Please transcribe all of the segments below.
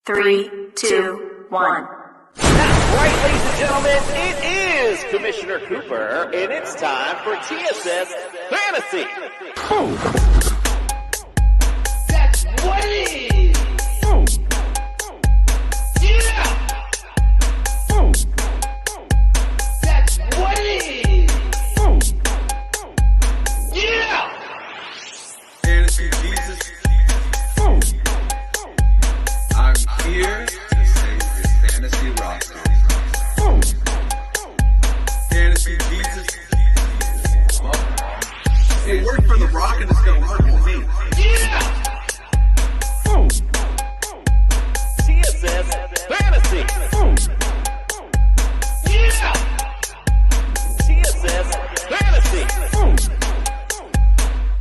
3, 2, 1. That's right, ladies and gentlemen, it is Commissioner Cooper, and it's time for TSS Fantasy. That's what it is. Yeah. That's what it is. Yeah. Fantasy Jesus. I'm here to save your fantasy roster. Fantasy Jesus. It worked for The Rock and it's going to work for me. Yeah. TSS Fantasy. Yeah. TSS Fantasy.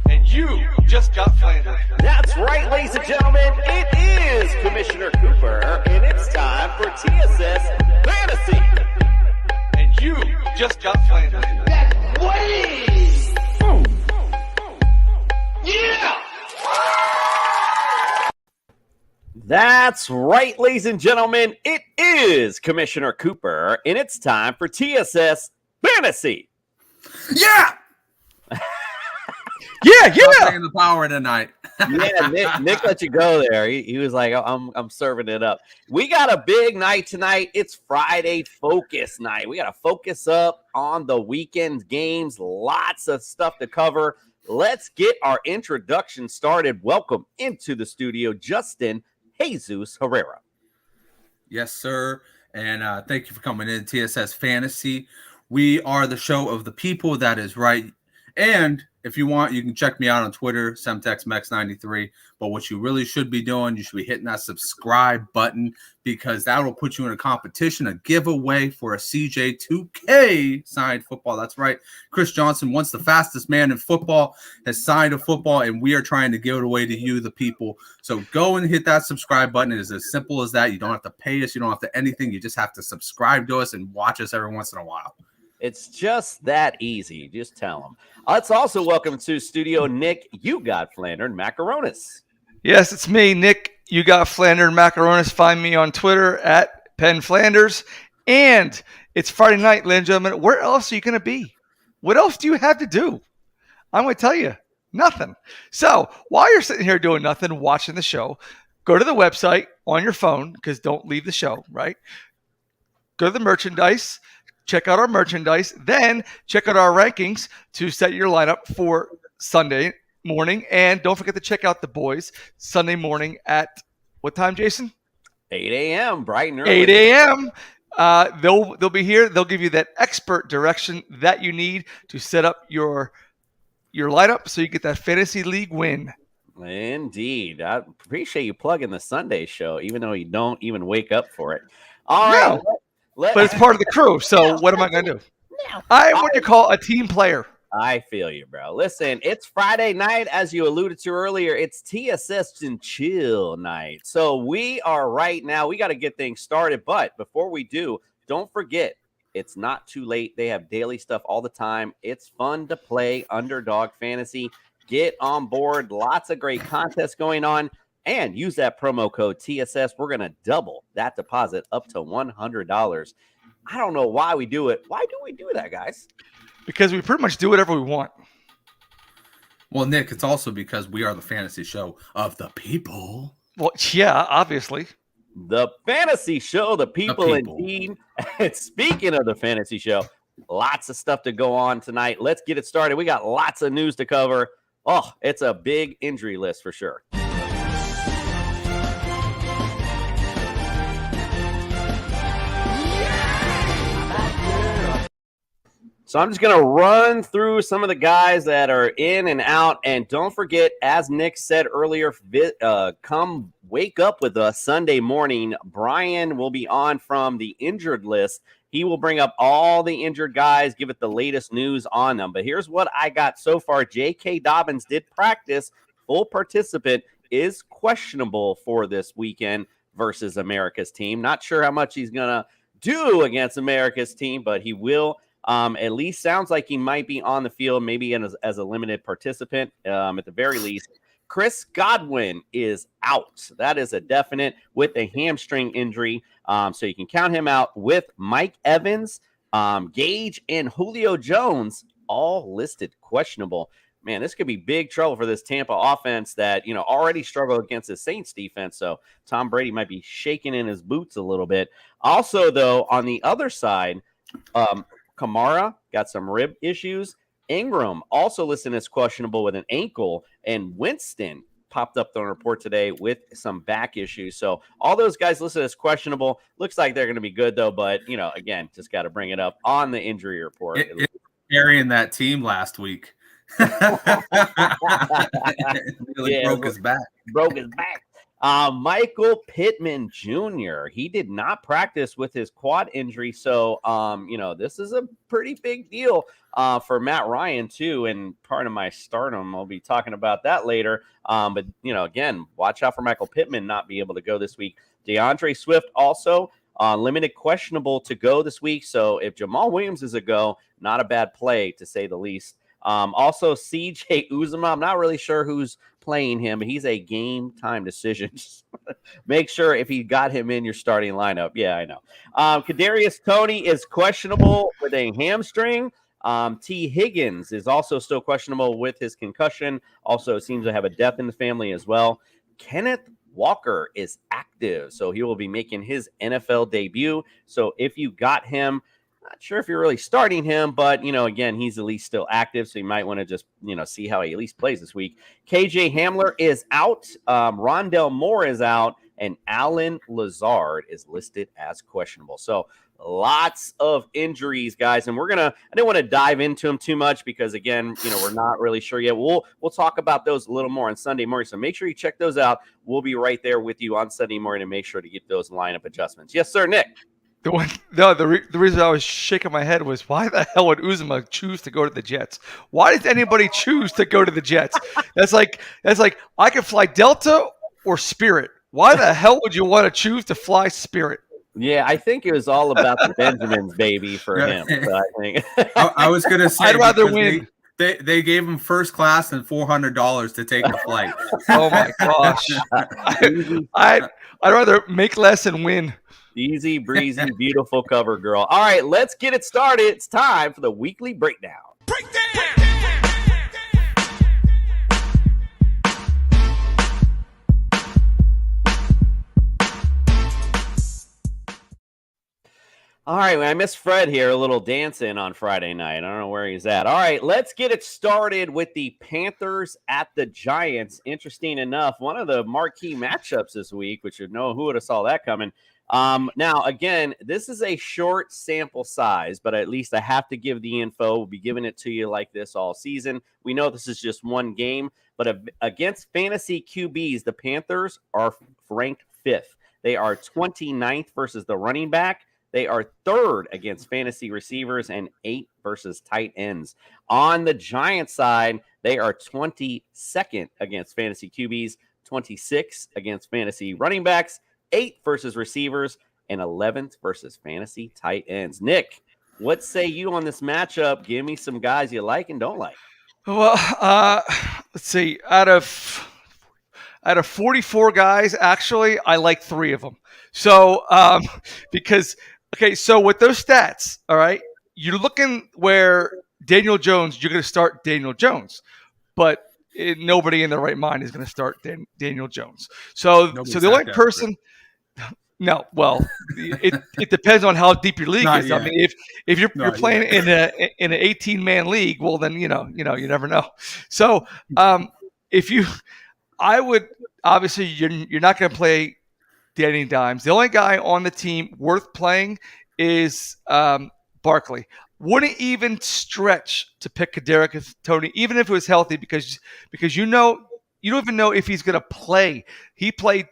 And you just got flandered. That's right, ladies and gentlemen, it is Commissioner Cooper, and it's time for TSS Fantasy. And you just got flandered. That's what it is. Yeah. That's right, ladies and gentlemen, it is Commissioner Cooper, and it's time for TSS Fantasy. Yeah! Yeah. Taking the power tonight. Yeah, Nick let you go there. He was like, I'm serving it up. We got a big night tonight. It's Friday Focus Night. We got to focus up on the weekend games. Lots of stuff to cover. Let's get our introduction started. Welcome into the studio, Justin Jesus Herrera. Yes, sir. And thank you for coming in, TSS Fantasy. We are the show of the people. That is right. And if you want, you can check me out on Twitter, SemtexMex93. But what you really should be doing, you should be hitting that subscribe button because that will put you in a competition, a giveaway for a CJ2K signed football. That's right. Chris Johnson, once the fastest man in football, has signed a football, and we are trying to give it away to you, the people. So go and hit that subscribe button. It is as simple as that. You don't have to pay us. You don't have to anything. You just have to subscribe to us and watch us every once in a while. It's just that easy. Just tell them. Let's also welcome to studio Nick. You got Flander and Macaronis. Yes, it's me, Nick. You got Flander and Macaronis. Find me on Twitter at Penn Flanders. And it's Friday night, ladies and gentlemen. Where else are you going to be? What else do you have to do? I'm going to tell you, nothing. So while you're sitting here doing nothing, watching the show, go to the website on your phone, because don't leave the show, right? Go to the merchandise. Check out our merchandise, then check out our rankings to set your lineup for Sunday morning. And don't forget to check out the boys Sunday morning at what time, Jason? 8 a.m., bright and early. 8 a.m. They'll be here. They'll give you that expert direction that you need to set up your lineup so you get that fantasy league win. Indeed. I appreciate you plugging the Sunday show, even though you don't even wake up for it. All right. But it's part of the crew, so what am I going to do? I'm what you call a team player. I feel you, bro. Listen, it's Friday night, as you alluded to earlier. It's TSS and Chill night. So we are right now. We got to get things started. But before we do, don't forget, it's not too late. They have daily stuff all the time. It's fun to play Underdog Fantasy. Get on board. Lots of great contests going on. And use that promo code TSS. We're going to double that deposit up to $100. I don't know why we do it. Why do we do that, guys? Because we pretty much do whatever we want. Well, Nick, it's also because we are the fantasy show of the people. Well, yeah, obviously. The fantasy show, the people. Indeed. And speaking of the fantasy show, lots of stuff to go on tonight. Let's get it started. We got lots of news to cover. Oh, it's a big injury list for sure. So I'm just going to run through some of the guys that are in and out. And don't forget, as Nick said earlier, come wake up with us Sunday morning. Brian will be on from the injured list. He will bring up all the injured guys, give it the latest news on them. But here's what I got so far. J.K. Dobbins did practice. Full participant, is questionable for this weekend versus America's team. Not sure how much he's going to do against America's team, but he will. At least sounds like he might be on the field, maybe as a limited participant at the very least. Chris Godwin is out. That is a definite with a hamstring injury. So you can count him out with Mike Evans, Gage, and Julio Jones, all listed questionable. Man, this could be big trouble for this Tampa offense that, already struggled against the Saints defense. So Tom Brady might be shaking in his boots a little bit. Also, though, on the other side, Kamara got some rib issues. Ingram also listed as questionable with an ankle. And Winston popped up on the report today with some back issues. So all those guys listed as questionable. Looks like they're going to be good, though. But, again, just got to bring it up on the injury report. It carrying that team last week. Really broke his back. Michael Pittman Jr. He did not practice with his quad injury, so this is a pretty big deal for Matt Ryan too. And part of my stardom, I'll be talking about that later. But again, watch out for Michael Pittman not be able to go this week. DeAndre Swift also limited questionable to go this week. So if Jamal Williams is a go, not a bad play to say the least. Also, CJ Uzomah, I'm not really sure who's playing him, but he's a game time decision. Just make sure if you got him in your starting lineup. Yeah, I know. Kadarius Toney is questionable with a hamstring. T. Higgins is also still questionable with his concussion. Also seems to have a death in the family as well. Kenneth Walker is active, so he will be making his NFL debut. So if you got him, not sure if you're really starting him, but, again, he's at least still active, so you might want to just, see how he at least plays this week. KJ Hamler is out. Rondell Moore is out. And Alan Lazard is listed as questionable. So lots of injuries, guys. And I didn't want to dive into them too much because, again, we're not really sure yet. We'll talk about those a little more on Sunday morning. So make sure you check those out. We'll be right there with you on Sunday morning to make sure to get those lineup adjustments. Yes, sir, Nick. The reason I was shaking my head was why the hell would Uzomah choose to go to the Jets? Why does anybody choose to go to the Jets? That's like I could fly Delta or Spirit. Why the hell would you want to choose to fly Spirit? Yeah, I think it was all about the Benjamins, baby, for him. So I think I was going to say I'd rather win. They gave him first class and $400 to take the flight. Oh my gosh! I'd rather make less and win. Easy breezy, beautiful cover girl. All right, let's get it started. It's time for the weekly breakdown. All right, I miss Fred here, a little dancing on Friday night. I don't know where he's at. All right, let's get it started with the Panthers at the Giants. Interesting enough, one of the marquee matchups this week, which who would have saw that coming. Now, again, this is a short sample size, but at least I have to give the info. We'll be giving it to you like this all season. We know this is just one game, but against fantasy QBs, the Panthers are ranked 5th. They are 29th versus the running back. They are 3rd against fantasy receivers and 8th versus tight ends. On the Giants side, they are 22nd against fantasy QBs, 26th against fantasy running backs, 8th versus receivers, and 11th versus fantasy tight ends. Nick, what say you on this matchup? Give me some guys you like and don't like. Well, let's see. Out of 44 guys, actually, I like 3 of them. So, so with those stats, all right, you're looking where Daniel Jones, you're going to start Daniel Jones, but nobody in their right mind is going to start Daniel Jones. So the only person. No, well, it depends on how deep your league is. Yet. I mean, if you're playing in an 18-man league, well, then you never know. So I would obviously you're not going to play Danny Dimes. The only guy on the team worth playing is Barkley. Wouldn't even stretch to pick Kadarius Toney, even if it was healthy, because you don't even know if he's going to play. He played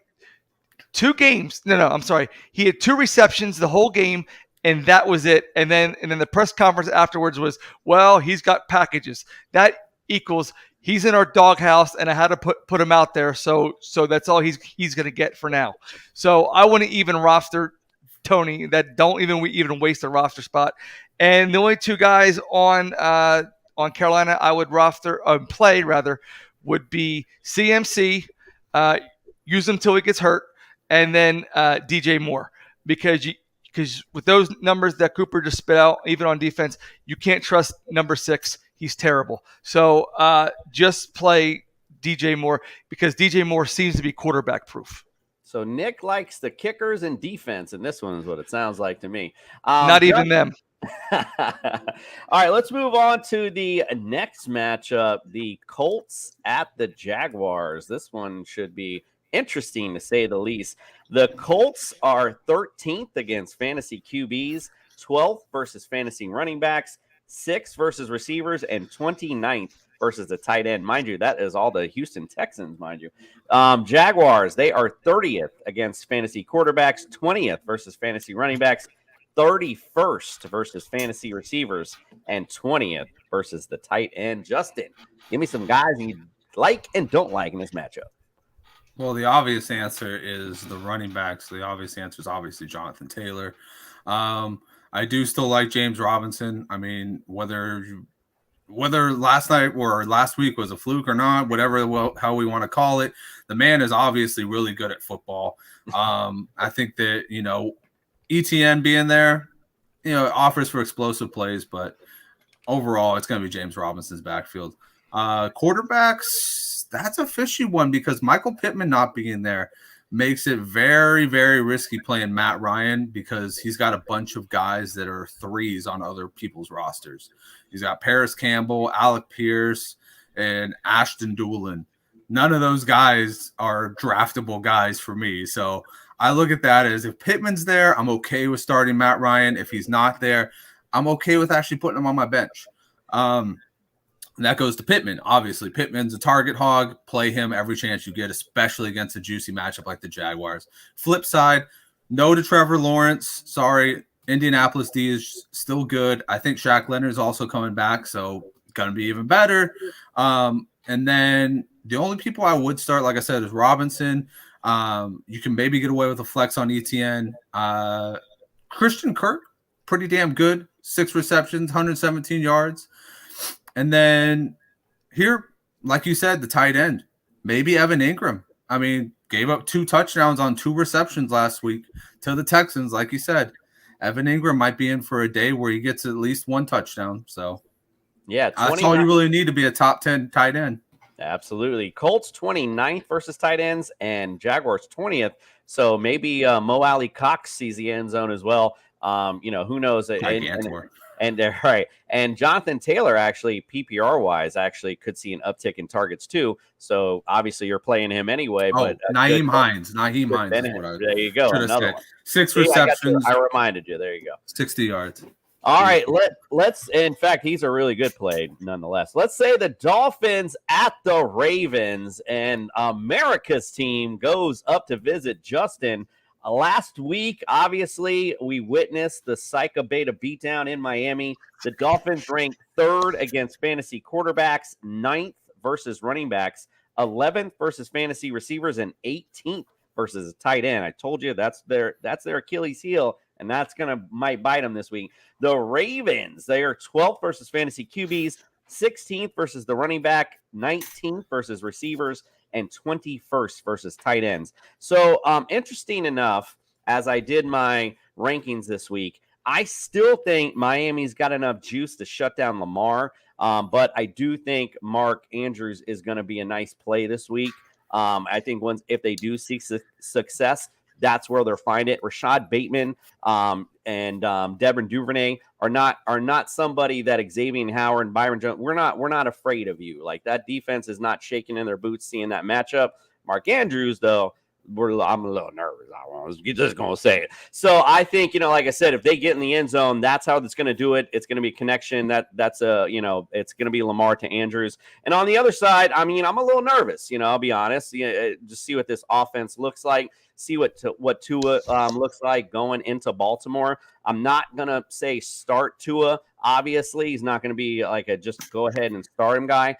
2 games. No, I'm sorry. He had 2 receptions the whole game, and that was it. And then the press conference afterwards was, well, he's got packages. That equals he's in our doghouse, and I had to put him out there. So that's all he's going to get for now. So I wouldn't even roster Toney. That don't even waste a roster spot. And the only 2 guys on Carolina I would play would be CMC, use him until he gets hurt, and then DJ Moore, because with those numbers that Cooper just spit out, even on defense, you can't trust number 6. He's terrible. So just play DJ Moore, because DJ Moore seems to be quarterback proof. So Nick likes the kickers and defense, and this one is what it sounds like to me. Not even them. All right, let's move on to the next matchup, the Colts at the Jaguars. This one should be interesting, to say the least. The Colts are 13th against fantasy QBs, 12th versus fantasy running backs, 6th versus receivers, and 29th versus the tight end. Mind you, that is all the Houston Texans, mind you. Jaguars, they are 30th against fantasy quarterbacks, 20th versus fantasy running backs, 31st versus fantasy receivers, and 20th versus the tight end. Justin, give me some guys you like and don't like in this matchup. Well, the obvious answer is the running backs. The obvious answer is obviously Jonathan Taylor. I do still like James Robinson. I mean, whether last night or last week was a fluke or not, how we want to call it, the man is obviously really good at football. I think that, ETN being there, offers for explosive plays, but overall it's going to be James Robinson's backfield. Quarterbacks, that's a fishy one, because Michael Pittman not being there makes it very, very risky playing Matt Ryan, because he's got a bunch of guys that are 3s on other people's rosters. He's got Paris Campbell, Alec Pierce, and Ashton Doolin. None of those guys are draftable guys for me. So I look at that as, if Pittman's there, I'm okay with starting Matt Ryan. If he's not there, I'm okay with actually putting him on my bench. And that goes to Pittman. Obviously, Pittman's a target hog. Play him every chance you get, especially against a juicy matchup like the Jaguars. Flip side, no to Trevor Lawrence. Sorry, Indianapolis D is still good. I think Shaq Leonard is also coming back, so going to be even better. And then the only people I would start, like I said, is Robinson. You can maybe get away with a flex on ETN. Christian Kirk, pretty damn good. 6 receptions, 117 yards. And then here, like you said, the tight end, maybe Evan Ingram. I mean, gave up 2 touchdowns on 2 receptions last week to the Texans. Like you said, Evan Ingram might be in for a day where he gets at least 1 touchdown. So, yeah, that's all you really need to be a top 10 tight end. Absolutely. Colts 29th versus tight ends, and Jaguars 20th. So maybe Mo Alley Cox sees the end zone as well. Who knows? And right. And Jonathan Taylor, actually, PPR wise, actually could see an uptick in targets too. So obviously you're playing him anyway. But Naeem Hines. There you go. Another one. 6 receptions. I reminded you. There you go. 60 yards. All right. Let's. In fact, he's a really good play, nonetheless. Let's say the Dolphins at the Ravens, and America's team goes up to visit Justin. Last week, obviously, we witnessed the Psycho Beta beatdown in Miami. The Dolphins ranked 3rd against fantasy quarterbacks, 9th versus running backs, 11th versus fantasy receivers, and 18th versus a tight end. I told you that's their Achilles heel, and that's might bite them this week. The Ravens, they are 12th versus fantasy QBs, 16th versus the running back, 19th versus receivers, and 21st versus tight ends. So interesting enough, as I did my rankings this week, I still think Miami's got enough juice to shut down Lamar, but I do think Mark Andrews is going to be a nice play this week. I think if they do seek success, that's where they'll find it. Rashad Bateman and Devin Duvernay are not somebody that Xavier Howard and Byron Jones. We're not afraid of you. Like, that defense is not shaking in their boots seeing that matchup. Mark Andrews, though, I'm a little nervous. I was just gonna say it. So I think, like I said, if they get in the end zone, that's how it's gonna do it. It's gonna be connection. It's gonna be Lamar to Andrews. And on the other side, I mean, I'm a little nervous. I'll be honest. Just see what this offense looks like. See what Tua looks like going into Baltimore. I'm not gonna say start Tua. Obviously, he's not gonna be like a just go ahead and start him guy.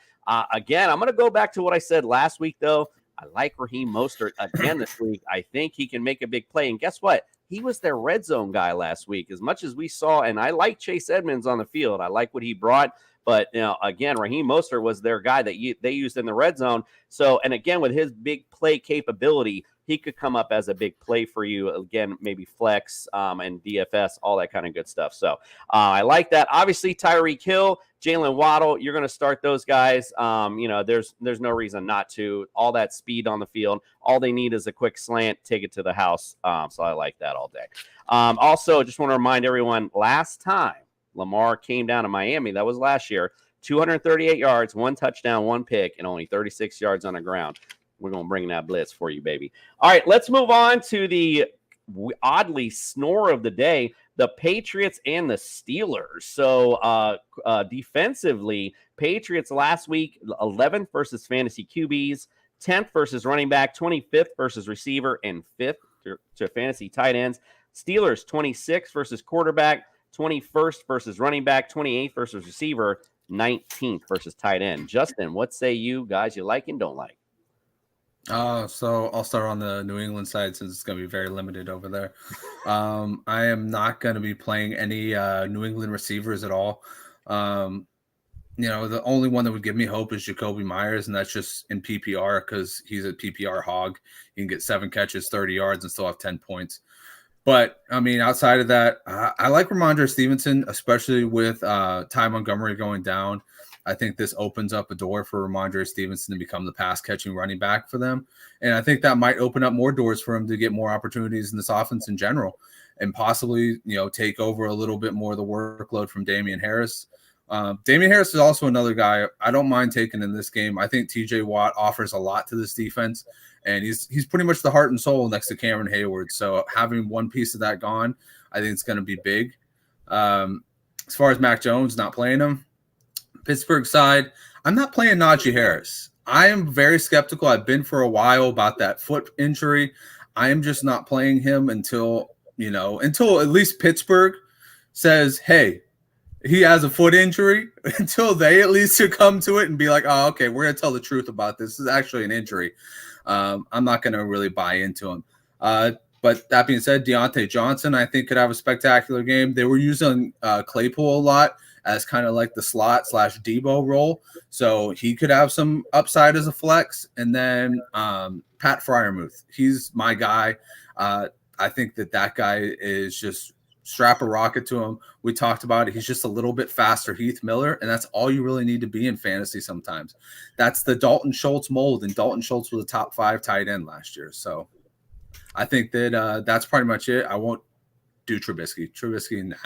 Again, I'm gonna go back to what I said last week, though. I like Raheem Mostert again this week. I think he can make a big play. And guess what? He was their red zone guy last week. As much as we saw, and I like Chase Edmonds on the field. I like what he brought. But again, Raheem Mostert was their guy that they used in the red zone. So, and again, with his big play capability, he could come up as a big play for you. Again, maybe flex and DFS, all that kind of good stuff. So I like that. Obviously, Tyreek Hill, Jalen Waddle, you're going to start those guys. There's no reason not to. All that speed on the field. All they need is a quick slant, take it to the house. So I like that all day. Also, just want to remind everyone, last time Lamar came down to Miami, that was last year, 238 yards, 1 touchdown, 1 pick, and only 36 yards on the ground. We're going to bring that blitz for you, baby. All right, let's move on to the oddly snore of the day, the Patriots and the Steelers. So defensively, Patriots last week, 11th versus fantasy QBs, 10th versus running back, 25th versus receiver, and 5th to fantasy tight ends. Steelers, 26th versus quarterback, 21st versus running back, 28th versus receiver, 19th versus tight end. Justin, what say you guys you like and don't like? So I'll start on the New England side since it's going to be very limited over there. I am not going to be playing any New England receivers at all. The only one that would give me hope is Jacoby Myers, and that's just in PPR because he's a PPR hog. He can get 7 catches, 30 yards, and still have 10 points. But, I mean, outside of that, I like Ramondre Stevenson, especially with Ty Montgomery going down. I think this opens up a door for Ramondre Stevenson to become the pass-catching running back for them. And I think that might open up more doors for him to get more opportunities in this offense in general and possibly, take over a little bit more of the workload from Damian Harris. Damian Harris is also another guy I don't mind taking in this game. I think TJ Watt offers a lot to this defense, and he's pretty much the heart and soul next to Cameron Hayward. So having one piece of that gone, I think it's going to be big. As far as Mac Jones, not playing him, Pittsburgh side, I'm not playing Najee Harris. I am very skeptical. I've been for a while about that foot injury. I am just not playing him until at least Pittsburgh says, hey, he has a foot injury, until they at least come to it and be like, oh, okay, we're going to tell the truth about this. This is actually an injury. I'm not going to really buy into him. But that being said, Deontay Johnson, I think, could have a spectacular game. They were using Claypool a lot as kind of like the slot / Debo role. So he could have some upside as a flex. And then Pat Freiermuth, he's my guy. I think that guy is just strap a rocket to him. We talked about it. He's just a little bit faster, Heath Miller, and that's all you really need to be in fantasy sometimes. That's the Dalton Schultz mold, and Dalton Schultz was a top 5 tight end last year. So I think that that's pretty much it. I won't do Trubisky. Trubisky, nah.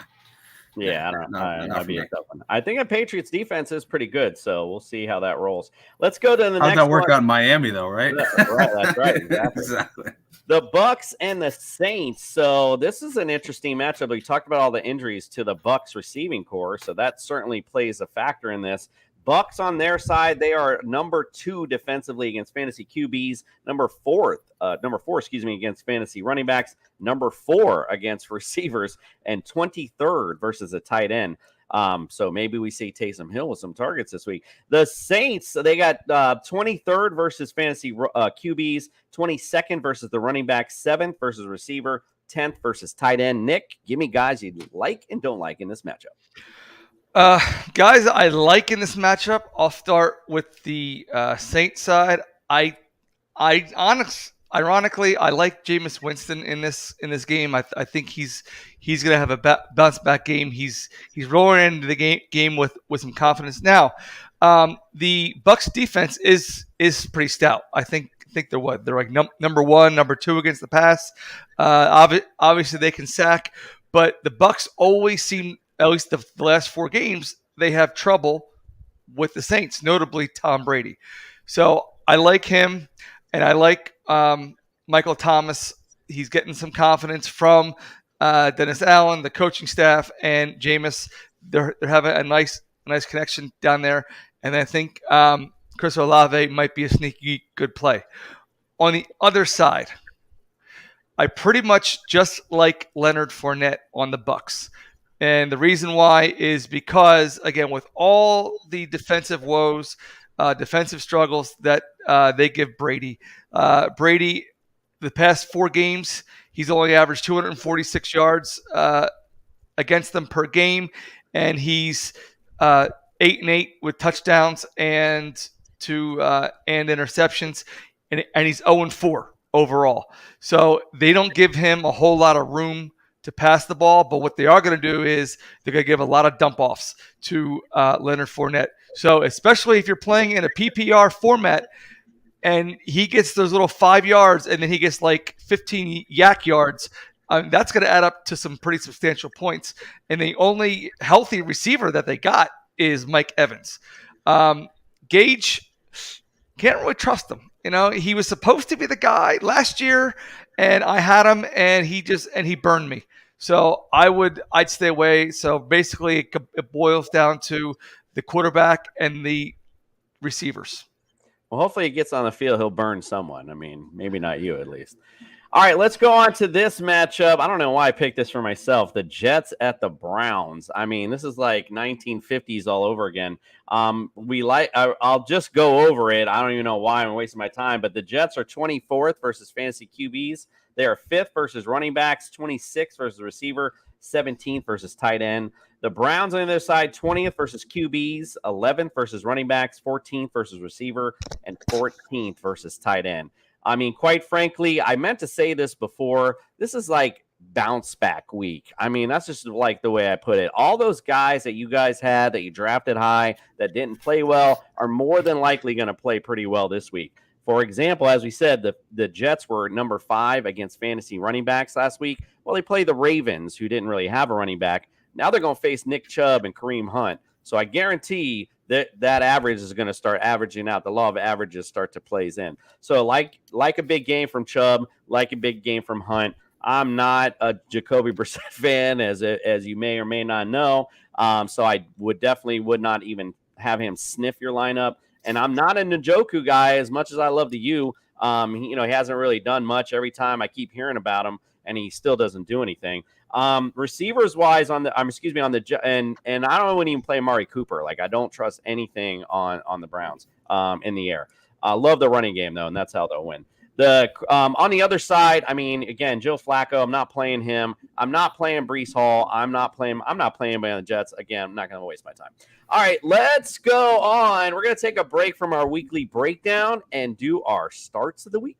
Yeah, that'd be a tough one. I think the Patriots defense is pretty good, so we'll see how that rolls. Let's go to the next one. How'd that work out in Miami, though, right? That's right. Exactly. The Bucks and the Saints. So this is an interesting matchup. We talked about all the injuries to the Bucks receiving core, so that certainly plays a factor in this. Bucks on their side, they are number 2 defensively against fantasy QBs, number 4, against fantasy running backs, number 4 against receivers, and 23rd versus a tight end. So maybe we see Taysom Hill with some targets this week. The Saints, they got 23rd versus fantasy QBs, 22nd versus the running back, 7th versus receiver, 10th versus tight end. Nick, give me guys you like and don't like in this matchup. Guys I like in this matchup, I'll start with the Saints side. Ironically, I like Jameis Winston in this game. I think he's going to have a bounce back game. He's rolling into the game with some confidence. Now, the Bucs defense is pretty stout. I think they're what? They're like number 1, number 2 against the pass. Obviously they can sack, but the Bucs always seem, at least the last 4 games, they have trouble with the Saints, notably Tom Brady. So I like him, and I like Michael Thomas. He's getting some confidence from Dennis Allen, the coaching staff, and Jameis. They're having a nice connection down there, and I think Chris Olave might be a sneaky good play. On the other side, I pretty much just like Leonard Fournette on the Bucs. And the reason why is because, again, with all the defensive woes, defensive struggles that they give Brady, the past 4 games, he's only averaged 246 yards against them per game, and he's 8-8 with touchdowns and interceptions, and he's 0-4 overall. So they don't give him a whole lot of room to pass the ball, but what they are going to do is they're going to give a lot of dump offs to Leonard Fournette. So especially if you're playing in a PPR format and he gets those little 5 yards and then he gets like 15 yak yards, that's going to add up to some pretty substantial points. And the only healthy receiver that they got is Mike Evans. Gage, can't really trust him. He was supposed to be the guy last year, and I had him, and he burned me. So I'd stay away. So basically, it boils down to the quarterback and the receivers. Well, hopefully he gets on the field, he'll burn someone. I mean, maybe not you at least. All right, let's go on to this matchup. I don't know why I picked this for myself. The Jets at the Browns. I mean, this is like 1950s all over again. I'll just go over it. I don't even know why I'm wasting my time, but the Jets are 24th versus fantasy QBs. They are 5th versus running backs, 26th versus receiver, 17th versus tight end. The Browns on the other side, 20th versus QBs, 11th versus running backs, 14th versus receiver, and 14th versus tight end. I mean, quite frankly, I meant to say this before. This is like bounce back week. I mean, that's just like the way I put it. All those guys that you guys had that you drafted high that didn't play well are more than likely going to play pretty well this week. For example, as we said, the Jets were number 5 against fantasy running backs last week. Well, they played the Ravens, who didn't really have a running back. Now they're going to face Nick Chubb and Kareem Hunt. So I guarantee that average is going to start averaging out. The law of averages start to plays in. So like a big game from Chubb, like a big game from Hunt. I'm not a Jacoby Brissett fan, as you may or may not know. So I would not even have him sniff your lineup. And I'm not a Njoku guy as much as I love the U. He hasn't really done much. Every time I keep hearing about him, and he still doesn't do anything. Receivers wise and I don't even play Amari Cooper. Like, I don't trust anything on the Browns in the air. I love the running game though, and that's how they'll win. On the other side, I mean, again, Joe Flacco, I'm not playing him. I'm not playing Breece Hall. I'm not playing anybody on the Jets. Again, I'm not going to waste my time. All right, let's go on. We're going to take a break from our weekly breakdown and do our starts of the week.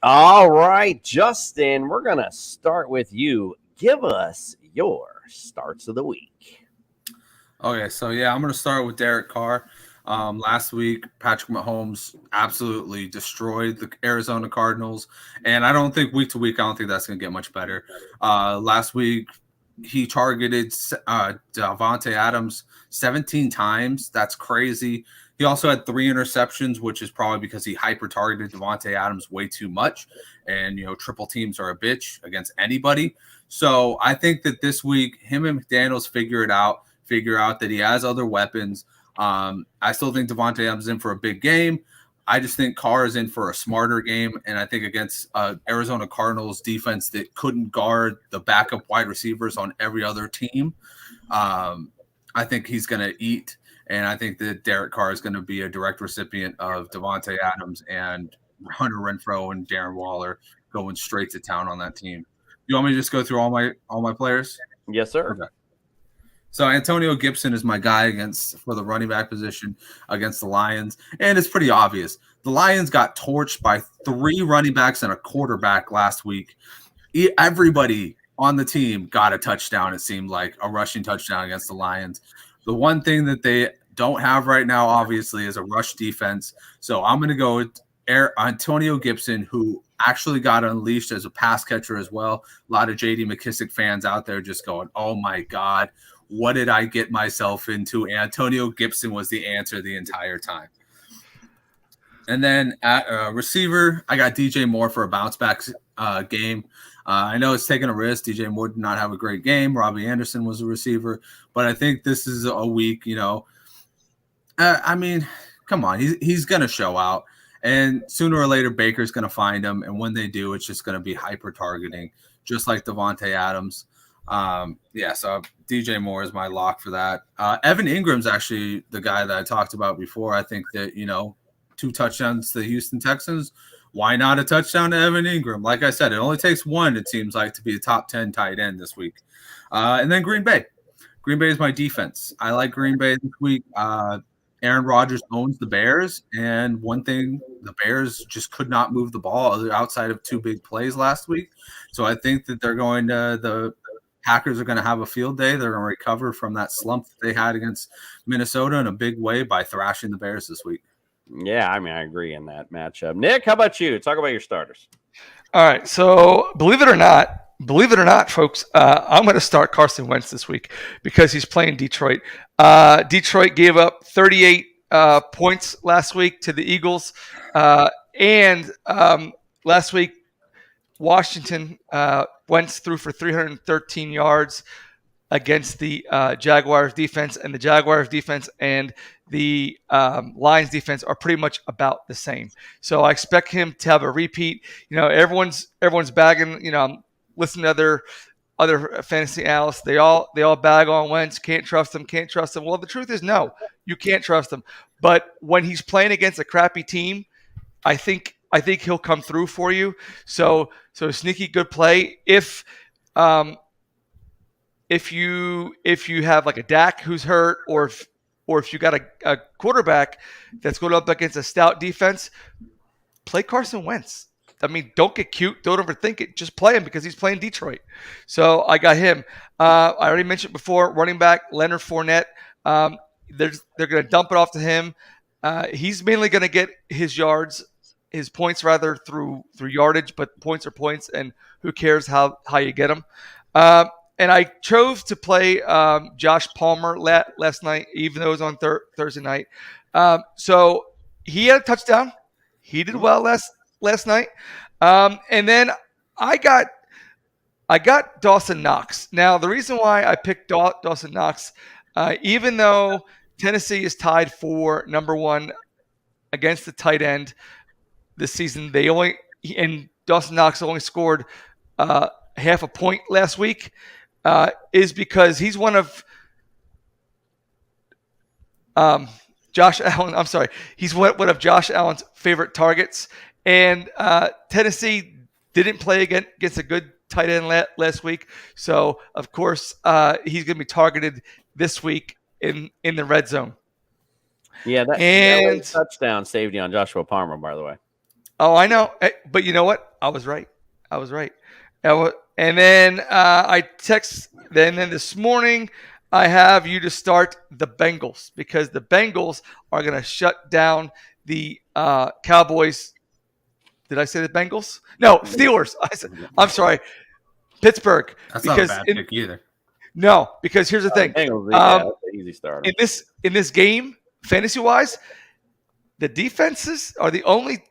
All right, Justin, we're going to start with you. Give us your starts of the week. Okay, so yeah, I'm going to start with Derek Carr. Last week, Patrick Mahomes absolutely destroyed the Arizona Cardinals, and I don't think week to week, I don't think that's going to get much better. Last week, he targeted Davante Adams 17 times. That's crazy. He also had 3 interceptions, which is probably because he hyper-targeted Davante Adams way too much. And, triple teams are a bitch against anybody. So I think that this week, him and McDaniels figure out that he has other weapons. I still think Davante Adams is in for a big game. I just think Carr is in for a smarter game. And I think against Arizona Cardinals defense that couldn't guard the backup wide receivers on every other team, I think he's going to eat. And I think that Derek Carr is going to be a direct recipient of Davante Adams and Hunter Renfrow and Darren Waller going straight to town on that team. You want me to just go through all my players? Yes, sir. Okay. So Antonio Gibson is my guy for the running back position against the Lions. And it's pretty obvious. The Lions got torched by 3 running backs and a quarterback last week. Everybody on the team got a touchdown, it seemed like, a rushing touchdown against the Lions. The one thing that they don't have right now, obviously, is a rush defense. So I'm going to go with Antonio Gibson, who actually got unleashed as a pass catcher as well. A lot of J.D. McKissick fans out there just going, oh, my God, what did I get myself into? Antonio Gibson was the answer the entire time. And then at receiver, I got DJ Moore for a bounce-back game. I know it's taking a risk. DJ Moore did not have a great game. Robbie Anderson was a receiver. But I think this is a week, I mean, come on. He's going to show out. And sooner or later, Baker's going to find him. And when they do, it's just going to be hyper-targeting, just like Davante Adams. So DJ Moore is my lock for that. Evan Ingram's actually the guy that I talked about before. I think that, 2 touchdowns to the Houston Texans. Why not a touchdown to Evan Ingram? Like I said, it only takes one, it seems like, to be a top 10 tight end this week. And then Green Bay. Green Bay is my defense. I like Green Bay this week. Aaron Rodgers owns the Bears, and one thing, the Bears just could not move the ball outside of 2 big plays last week. So I think that the Packers are going to have a field day. They're going to recover from that slump that they had against Minnesota in a big way by thrashing the Bears this week. Yeah, I mean, I agree in that matchup. Nick, how about you? Talk about your starters. All right. So believe it or not, folks, I'm going to start Carson Wentz this week because he's playing Detroit. Detroit gave up 38 points last week to the Eagles. And last week, Washington Wentz threw for 313 yards against the Jaguars defense, and the Jaguars defense and the Lions defense are pretty much about the same. So I expect him to have a repeat. Everyone's bagging. I'm listening to other fantasy analysts. They all bag on Wentz. Can't trust him. Well, the truth is, no, you can't trust him. But when he's playing against a crappy team, I think he'll come through for you. So sneaky good play. If you have like a Dak who's hurt, or if you got a quarterback that's going up against a stout defense, play Carson Wentz. I mean, don't get cute. Don't overthink it. Just play him because he's playing Detroit. So I got him. I already mentioned before, running back Leonard Fournette. They're going to dump it off to him. He's mainly going to get his points rather through yardage, but points are points, and who cares how you get them. And I chose to play Josh Palmer last night, even though it was on Thursday night. So he had a touchdown. He did well last night. And then I got Dawson Knox. Now, the reason why I picked Dawson Knox, even though Tennessee is tied for number 1 against the tight end this season, and Dawson Knox only scored half a point last week, is because he's one of Josh Allen. I'm sorry, he's one of Josh Allen's favorite targets. And Tennessee didn't play against a good tight end last week, so of course he's going to be targeted this week in the red zone. Yeah, that touchdown saved you on Joshua Palmer, by the way. Oh, I know, but you know what? I was right. And then I text. Then this morning, I have you to start the Bengals because the Bengals are going to shut down the Cowboys. Did I say the Bengals? No, Steelers. I'm sorry, Pittsburgh. That's not a bad pick either. No, because here's the thing. Bengals, that's an easy start. In this game, fantasy wise, the defenses are the only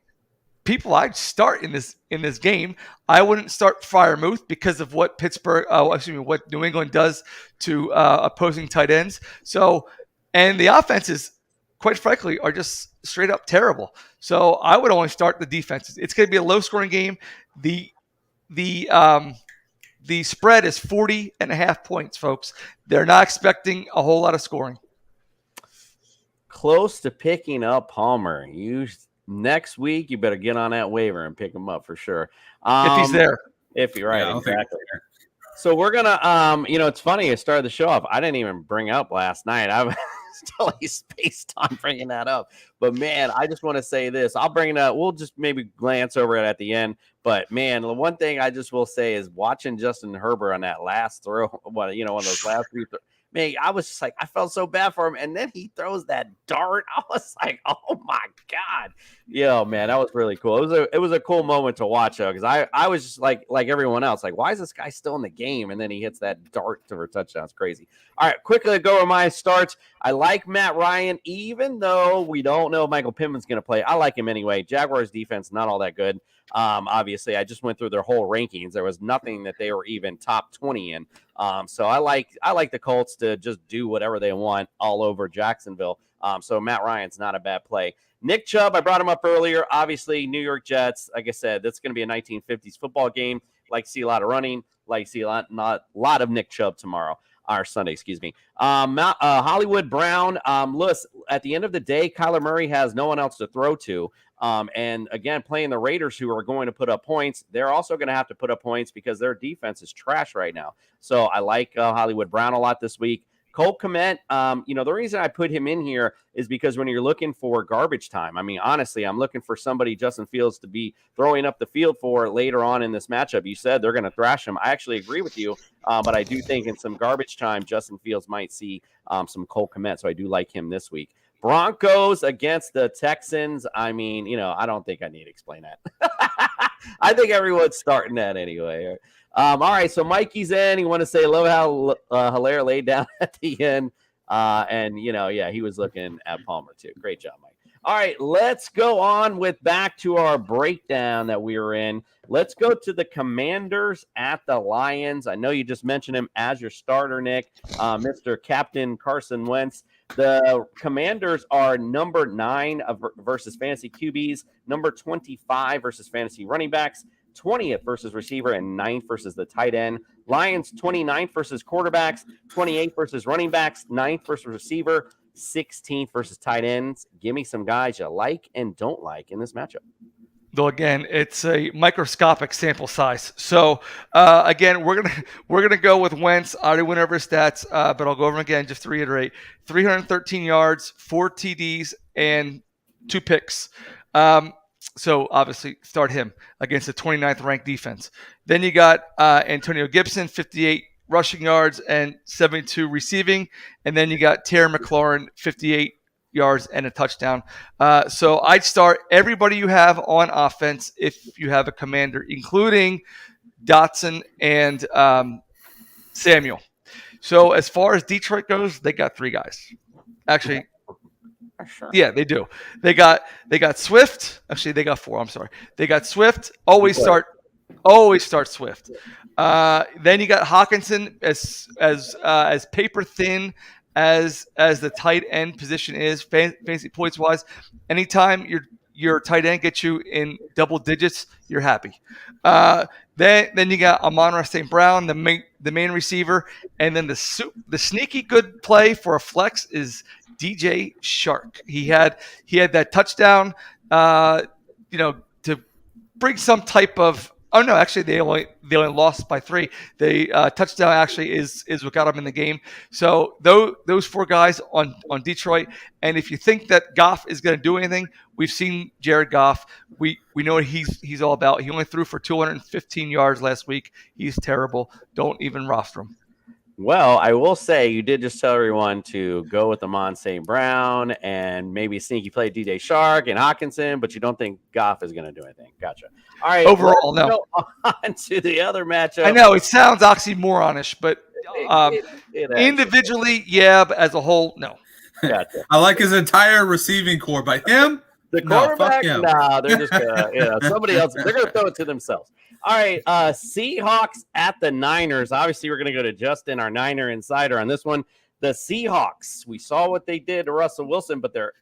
people I'd start in this game. I wouldn't start Freiermuth because of what what New England does to opposing tight ends. So, and the offenses, quite frankly, are just straight up terrible. So I would only start the defenses. It's going to be a low scoring game. The spread is 40.5 points, folks. They're not expecting a whole lot of scoring. Close to picking up Palmer. Next week, you better get on that waiver and pick him up for sure. If he's there. If you're right, exactly. So we're gonna, it's funny. I started the show off. I didn't even bring up last night. I was totally spaced on bringing that up. But man, I just want to say this. I'll bring it up. We'll just maybe glance over it at the end. But man, the one thing I just will say is watching Justin Herbert on that last throw. One of those last three. Man, I was just like, I felt so bad for him. And then he throws that dart. I was like, oh my God. Yo, man, that was really cool. It was a cool moment to watch, though, because I was just like everyone else, like, why is this guy still in the game? And then he hits that dart for a touchdown. It's crazy. All right, quickly go over my starts. I like Matt Ryan, even though we don't know if Michael Pittman's going to play. I like him anyway. Jaguars defense, not all that good. Obviously, I just went through their whole rankings. There was nothing that they were even top 20 in. So I like the Colts to just do whatever they want all over Jacksonville. So Matt Ryan's not a bad play. Nick Chubb, I brought him up earlier. Obviously, New York Jets. Like I said, that's going to be a 1950s football game. Like to see a lot of running, like to see a lot of Nick Chubb tomorrow. Or Sunday, excuse me. Hollywood Brown. Lewis, at the end of the day, Kyler Murray has no one else to throw to. And again, playing the Raiders, who are going to put up points, they're also going to have to put up points because their defense is trash right now. So I like Hollywood Brown a lot this week. Cole Kmet, the reason I put him in here is because when you're looking for garbage time, I mean, honestly, I'm looking for somebody Justin Fields to be throwing up the field for later on in this matchup. You said they're going to thrash him. I actually agree with you, but I do think in some garbage time, Justin Fields might see some Cole Kmet, so I do like him this week. Broncos against the Texans. I mean, I don't think I need to explain that. I think everyone's starting that anyway. All right, so Mikey's in. You want to say, love how Hilaire laid down at the end. And, he was looking at Palmer too. Great job, Mike. All right, let's go on with back to our breakdown that we were in. Let's go to the Commanders at the Lions. I know you just mentioned him as your starter, Nick, Mr. Captain Carson Wentz. The Commanders are number 9 versus fantasy QBs, number 25 versus fantasy running backs, 20th versus receiver, and 9th versus the tight end. Lions 29th versus quarterbacks, 28th versus running backs, 9th versus receiver, 16th versus tight ends. Give me some guys you like and don't like in this matchup. Though again, it's a microscopic sample size. So again, we're gonna go with Wentz. I already went over his stats, but I'll go over them again just to reiterate: 313 yards, 4 TDs, and 2 picks. So obviously start him against the 29th ranked defense. Then you got Antonio Gibson, 58 rushing yards and 72 receiving, and then you got Terry McLaurin, 58 yards and a touchdown. So I'd start everybody you have on offense if you have a commander, including Dotson and Samuel. So as far as Detroit goes, they got 3 guys. Actually, yeah, they do. They got Swift. Actually, they got 4. I'm sorry. They got Swift. Always start Swift. Then you got Hawkinson as paper thin as the tight end position is fantasy points wise. Anytime your tight end gets you in double digits, you're happy. Then you got Amon-Ra St. Brown, the main receiver, and then the sneaky good play for a flex is DJ Shark. He had that touchdown, to bring some type of. Oh no! Actually, they only lost by 3. The touchdown actually is what got them in the game. So those 4 guys on Detroit. And if you think that Goff is going to do anything, we've seen Jared Goff. We know what he's all about. He only threw for 215 yards last week. He's terrible. Don't even roster him. Well, I will say you did just tell everyone to go with Amon St. Brown and maybe sneaky play DJ Shark and Hawkinson, but you don't think Goff is going to do anything. Gotcha. All right. Overall, no. Go on to the other matchup. I know it sounds oxymoronish, but individually, yeah, but as a whole, no. Gotcha. I like his entire receiving core, but him? The quarterback? No, they're just somebody else. They're going to throw it to themselves. All right, Seahawks at the Niners. Obviously, we're going to go to Justin, our Niner insider, on this one. The Seahawks, we saw what they did to Russell Wilson, but they're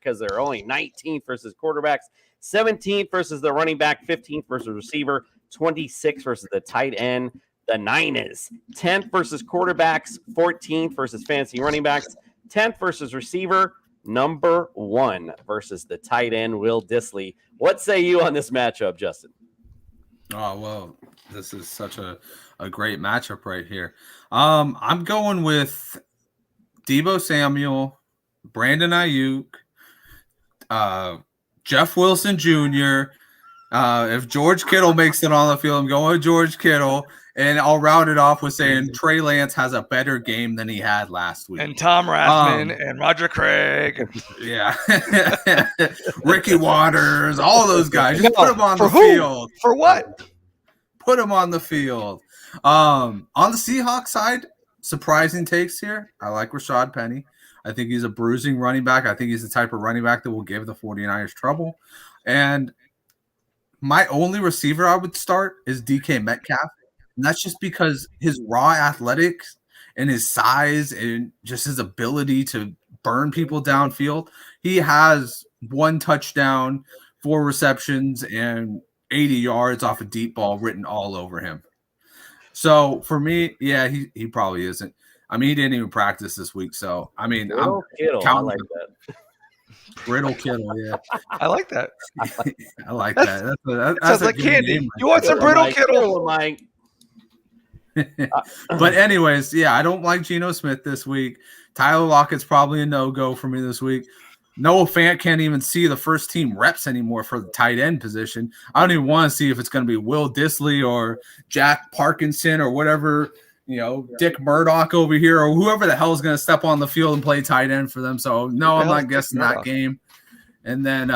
only 19th versus quarterbacks, 17th versus the running back, 15th versus receiver, 26th versus the tight end. The Niners, 10th versus quarterbacks, 14th versus fantasy running backs, 10th versus receiver, number 1 versus the tight end, Will Dissly. What say you on this matchup, Justin? Oh, well, this is such a great matchup right here. I'm going with Deebo Samuel, Brandon Ayuk, Jeff Wilson Jr. If George Kittle makes it on the field, I'm going with George Kittle. And I'll round it off with saying Trey Lance has a better game than he had last week. And Tom Rathman and Roger Craig. Yeah. Ricky Waters, all those guys. Just put them on the field. For what? Put them on the field. On the Seahawks side, surprising takes here. I like Rashad Penny. I think he's a bruising running back. I think he's the type of running back that will give the 49ers trouble. And my only receiver I would start is DK Metcalf. And that's just because his raw athletics and his size and just his ability to burn people downfield. He has 1 touchdown, 4 receptions, and 80 yards off a deep ball written all over him. So for me, yeah, he probably isn't. I mean, he didn't even practice this week. So I mean, Brittle I'm Kittle. I counting like that. Brittle Kittle. Yeah, I like that. I like That's- that. That's Sounds a like good candy. name You want some Kittle, brittle Mike. Kittle? Mike. But anyways, yeah, I don't like Geno Smith this week. Tyler Lockett's probably a no-go for me this week. Noah Fant can't even see the first team reps anymore for the tight end position. I don't even want to see if it's going to be Will Disley or Jack Parkinson or whatever, Dick Murdoch over here or whoever the hell is going to step on the field and play tight end for them. So no, I'm not guessing that game. And then,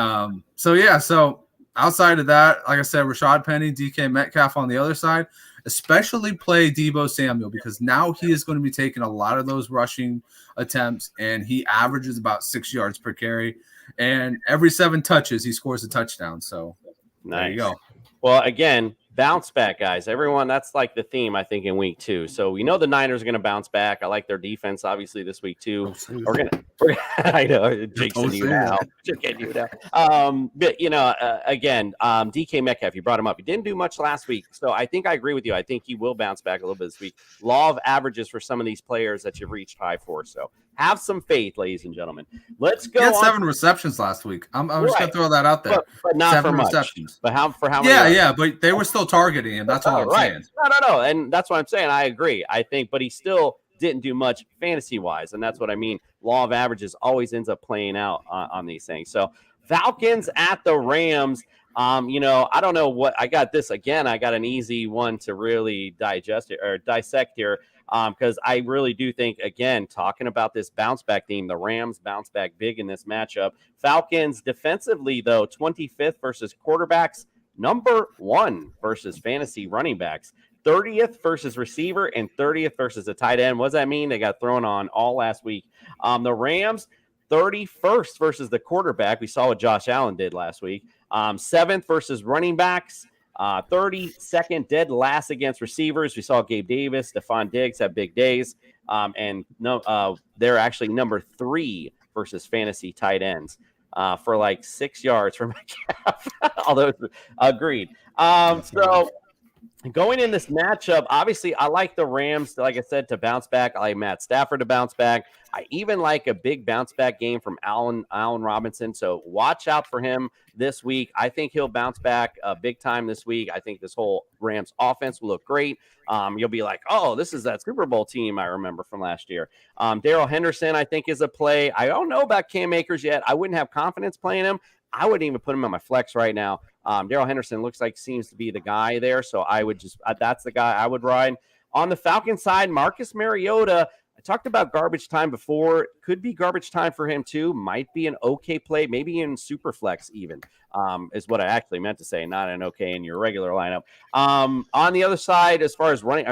so outside of that, like I said, Rashad Penny, DK Metcalf on the other side, especially play Deebo Samuel because now he is going to be taking a lot of those rushing attempts and he averages about 6 yards per carry. And every 7 touches, he scores a touchdown. So nice. There you go. Well, again, bounce back, guys. Everyone, that's like the theme, I think, in week 2. So we know the Niners are going to bounce back. I like their defense, obviously, this week, too. I know, jinxing you now. But, again, DK Metcalf, you brought him up. He didn't do much last week. So I think I agree with you. I think he will bounce back a little bit this week. Law of averages for some of these players that you've reached high for. So have some faith, ladies and gentlemen. Let's go. He had 7 receptions last week. I'm just going to throw that out there. But not 7 for much. receptions. But how many? Yeah, but they were still targeting him. That's all I'm saying. No. And that's what I'm saying. I agree. I think, but he still didn't do much fantasy-wise, and that's what I mean. Law of averages always ends up playing out on these things. So Falcons at the Rams. I don't know what I got this again. I got an easy one to really digest it or dissect here. Because I really do think, again, talking about this bounce back theme, the Rams bounce back big in this matchup. Falcons defensively, though, 25th versus quarterbacks, number 1 versus fantasy running backs, 30th versus receiver, and 30th versus a tight end. What does that mean? They got thrown on all last week. The Rams, 31st versus the quarterback. We saw what Josh Allen did last week. 7th versus running backs. 32nd dead last against receivers. We saw Gabe Davis, Stephon Diggs have big days. They're actually number 3 versus fantasy tight ends for like 6 yards from Metcalf. Although agreed. So going in this matchup, obviously I like the Rams, like I said, to bounce back. I like Matt Stafford to bounce back. I even like a big bounce back game from Allen Robinson. So watch out for him this week. I think he'll bounce back big time this week. I think this whole Rams offense will look great. You'll be like, oh, this is that Super Bowl team I remember from last year. Darrell Henderson, I think, is a play. I don't know about Cam Akers yet. I wouldn't have confidence playing him. I wouldn't even put him on my flex right now. Darrell Henderson looks like seems to be the guy there. So I would just that's the guy I would ride. On the Falcons side, Marcus Mariota, I talked about garbage time before. Could be garbage time for him too. Might be an okay play, maybe in super flex even, is what I actually meant to say, not an okay in your regular lineup. On the other side, as far as running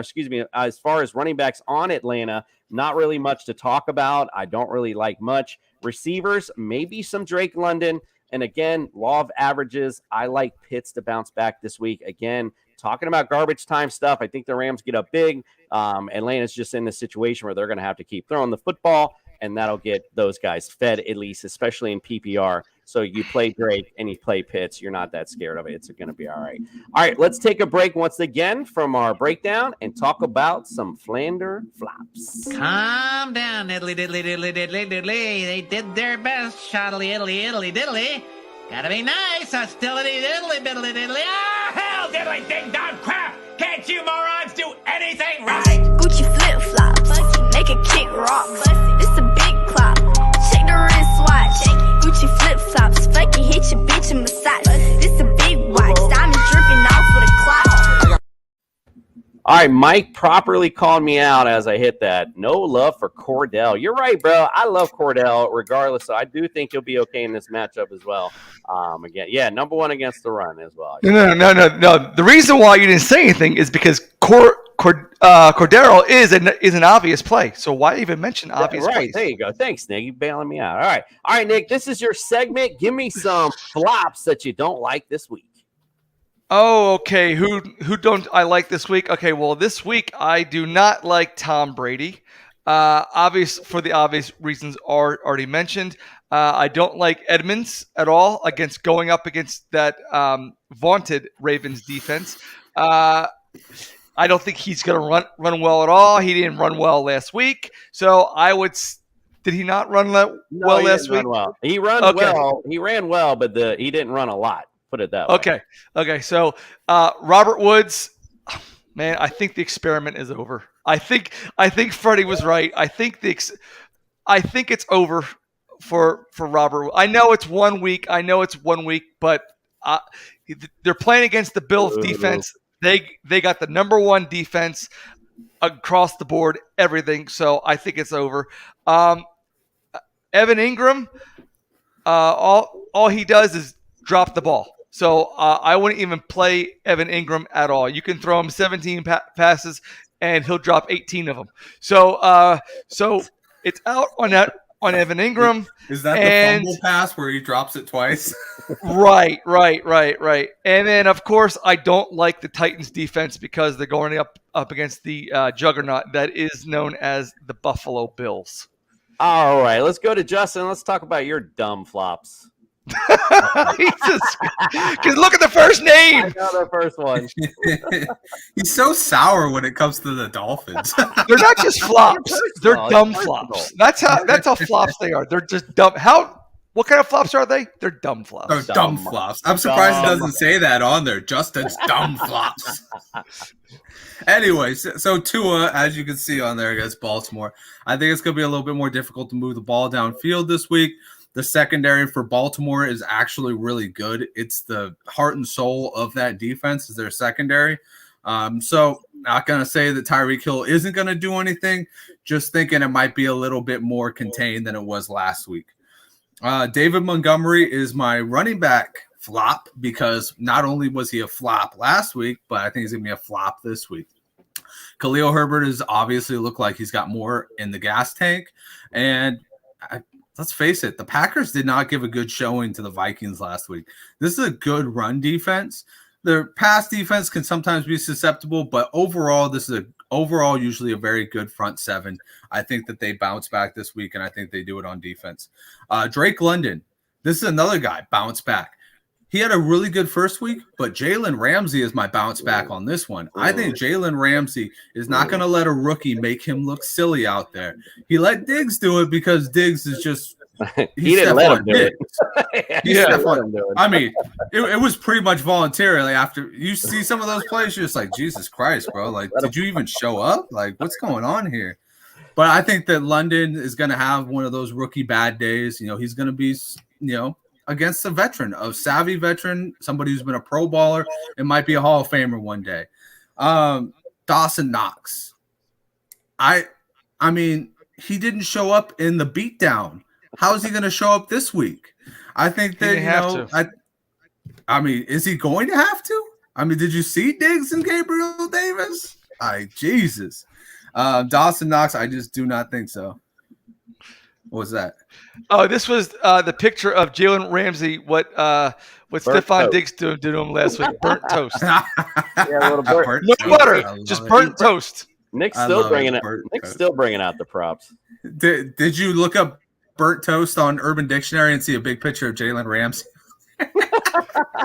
backs on Atlanta, not really much to talk about. I don't really like much. Receivers, maybe some Drake London. And again, law of averages, I like Pitts to bounce back this week. Again, talking about garbage time stuff, I think the Rams get up big. Atlanta's just in this situation where they're going to have to keep throwing the football, and that'll get those guys fed at least, especially in PPR. So you play Drake and you play Pitts, you're not that scared of it. It's going to be all right. All right, let's take a break once again from our breakdown and talk about some Philander Phlops. Calm down, diddly diddly diddly diddly diddly. They did their best, shoddily iddly iddly diddly. Gotta be nice, hostility diddly biddly diddly. Ah, hell, diddly ding dong crap! Can't you morons do anything right? Gucci flip flops, make a kick rock. It's a big clock. Check the wristwatch. Gucci flip flops, fucking hit your bitch and massage. This a big watch, diamonds dripping off with a clock. All right, Mike properly called me out as I hit that. No love for Cordell. You're right, bro. I love Cordell regardless. So I do think he'll be okay in this matchup as well. Again, yeah, number 1 against the run as well. No. The reason why you didn't say anything is because Cordero is an obvious play. So why even mention obvious plays? Right, there you go. Thanks, Nick. You bailing me out. All right, Nick, this is your segment. Give me some flops that you don't like this week. Oh, okay. Who don't I like this week? Okay, well, this week I do not like Tom Brady. For the obvious reasons already mentioned. I don't like Edmonds at all going up against that vaunted Ravens defense. I don't think he's going to run well at all. He didn't run well last week. So I would – did he not run well last week? He ran well, but he didn't run a lot. Put it that way. Okay. So Robert Woods, man, I think the experiment is over. I think Freddie was right. I think it's over for Robert. I know it's 1 week. But they're playing against the Bills defense. They got the number one defense across the board, everything. So I think it's over. Evan Ingram, all he does is drop the ball. So I wouldn't even play Evan Ingram at all. You can throw him 17 passes, and he'll drop 18 of them. So it's out on Evan Ingram. Is that the fumble pass where he drops it twice? Right. And then, of course, I don't like the Titans defense because they're going up against the juggernaut that is known as the Buffalo Bills. All right, let's go to Justin. Let's talk about your dumb flops. Because look at the first name. I know the first one. He's so sour when it comes to the Dolphins. They're not just flops; they're dumb flops. That's how flops they are. They're just dumb. What kind of flops are they? They're dumb flops. They're dumb flops. I'm surprised it doesn't say that on there. Justin's dumb flops. Anyways, so Tua, as you can see on there against Baltimore, I think it's going to be a little bit more difficult to move the ball downfield this week. The secondary for Baltimore is actually really good. It's the heart and soul of that defense is their secondary. So not going to say that Tyreek Hill isn't going to do anything, just thinking it might be a little bit more contained than it was last week. David Montgomery is my running back flop because not only was he a flop last week, but I think he's going to be a flop this week. Khalil Herbert has obviously looked like he's got more in the gas tank. And let's face it, the Packers did not give a good showing to the Vikings last week. This is a good run defense. Their pass defense can sometimes be susceptible, but overall, this is usually a very good front seven. I think that they bounce back this week, and I think they do it on defense. Drake London, this is another guy, bounce back. He had a really good first week, but Jalen Ramsey is my bounce back on this one. I think Jalen Ramsey is not going to let a rookie make him look silly out there. He let Diggs do it because Diggs is just he didn't let him do it. I mean, it was pretty much voluntarily. After you see some of those plays, you're just like, Jesus Christ, bro. Like, did you even show up? Like, what's going on here? But I think that London is going to have one of those rookie bad days. He's going to be, against a veteran, a savvy veteran, somebody who's been a pro baller and might be a Hall of Famer one day. Dawson Knox. I mean, he didn't show up in the beatdown. How is he going to show up this week? I think that, I mean, is he going to have to? I mean, did you see Diggs and Gabriel Davis? Jesus. Dawson Knox, I just do not think so. What was that? Oh, this was the picture of Jalen Ramsey. What Stephon Diggs did to him last week? Burnt toast. Yeah, a little burnt. No butter, just burnt toast. Nick's still bringing out the props. Did you look up burnt toast on Urban Dictionary and see a big picture of Jalen Ramsey?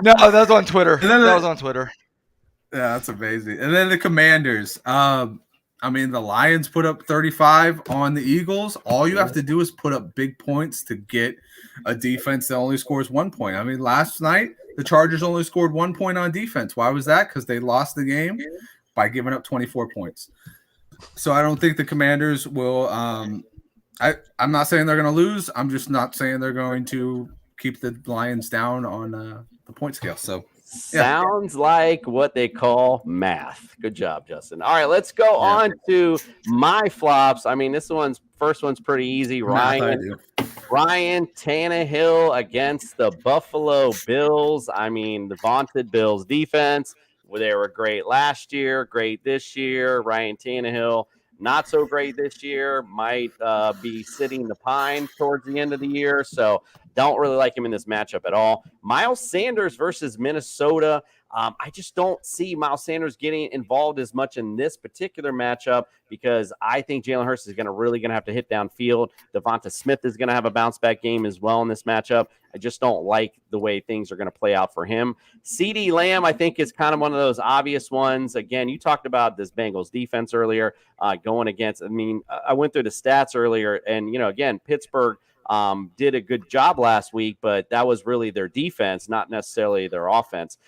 No, that was on Twitter. Yeah, that's amazing. And then the Commanders. I mean, the Lions put up 35 on the Eagles. All you have to do is put up big points to get a defense that only scores 1 point. I mean, last night, the Chargers only scored 1 point on defense. Why was that? Because they lost the game by giving up 24 points. So I don't think the Commanders will I'm not saying they're going to lose. I'm just not saying they're going to keep the Lions down on the point scale. So sounds like what they call math. Good job, Justin. All right, let's go on to my flops. I mean, first one's pretty easy. Ryan Tannehill against the Buffalo Bills. I mean, the vaunted Bills defense. They were great last year, great this year. Ryan Tannehill, not so great this year. Might be sitting the pine towards the end of the year. So don't really like him in this matchup at all. Miles Sanders versus Minnesota. I just don't see Miles Sanders getting involved as much in this particular matchup because I think Jalen Hurts is really going to have to hit downfield. Devonta Smith is going to have a bounce-back game as well in this matchup. I just don't like the way things are going to play out for him. CeeDee Lamb, I think, is kind of one of those obvious ones. Again, you talked about this Bengals defense earlier going against – I went through the stats earlier, and, again, Pittsburgh did a good job last week, but that was really their defense, not necessarily their offense.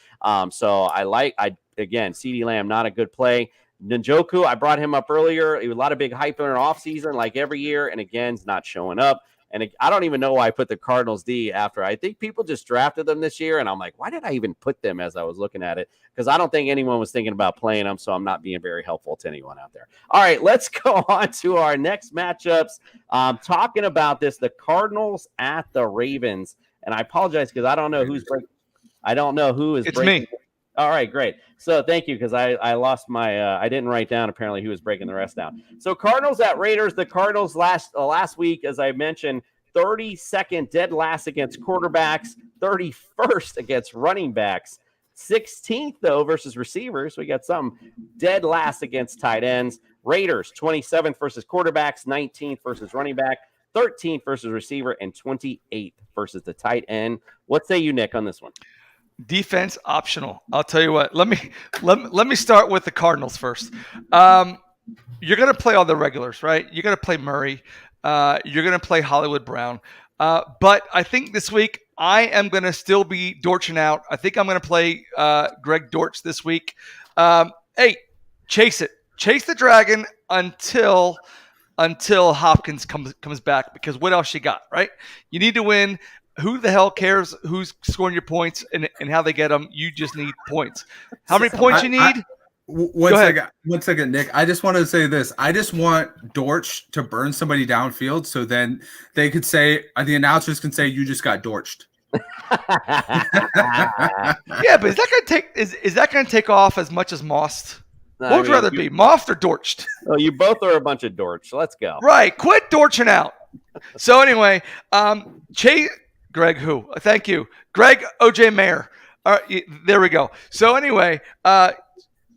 So again, CeeDee Lamb, not a good play. Njoku, I brought him up earlier. A lot of big hype in an offseason, like every year, and again, he's not showing up. And I don't even know why I put the Cardinals D after. I think people just drafted them this year, and I'm like, why did I even put them as I was looking at it? Because I don't think anyone was thinking about playing them, so I'm not being very helpful to anyone out there. All right, let's go on to our next matchups. Talking about this, the Cardinals at the Ravens. And I apologize because I don't know who's breaking. I don't know who is breaking. It's me. All right, great. So thank you because I lost my I didn't write down apparently who was breaking the rest down. So Cardinals at Raiders. The Cardinals last week, as I mentioned, 32nd dead last against quarterbacks, 31st against running backs, 16th though versus receivers. We got some dead last against tight ends. Raiders 27th versus quarterbacks, 19th versus running back, 13th versus receiver, and 28th versus the tight end. What say you, Nick, on this one? Defense optional. I'll tell you what. Let me start with the Cardinals first. You're going to play all the regulars, right? You're going to play Murray. You're going to play Hollywood Brown. But I think this week I am going to still be Dortching out. I think I'm going to play Greg Dortch this week. Hey, chase it. Chase the dragon until Hopkins comes back, because what else you got, right? You need to win. Who the hell cares who's scoring your points and how they get them? You just need points. How many points you need? One second, Nick. I just want to say this. I just want Dortch to burn somebody downfield, so then they could say, the announcers can say, "You just got Dorched." Yeah, but is that going to take off as much as Most? What would you rather be, Moffed or Dorched? Oh, you both are a bunch of Dorch. Let's go. Right, quit Dorching out. So anyway, Greg who? Thank you. Greg O.J. Mayer. All right, there we go. So anyway,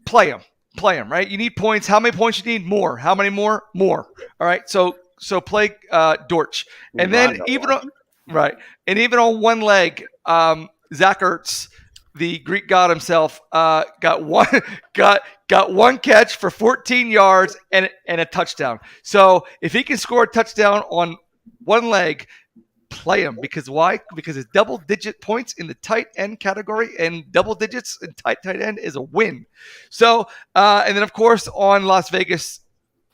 play him, right? You need points. How many points you need? More. How many more? More. All right, so play Dortch. And then even on one leg, Zach Ertz, the Greek god himself, got one catch for 14 yards and a touchdown. So if he can score a touchdown on one leg, play him. Because why? Because it's double-digit points in the tight end category, and double digits in tight end is a win. So, and then, of course, on Las Vegas,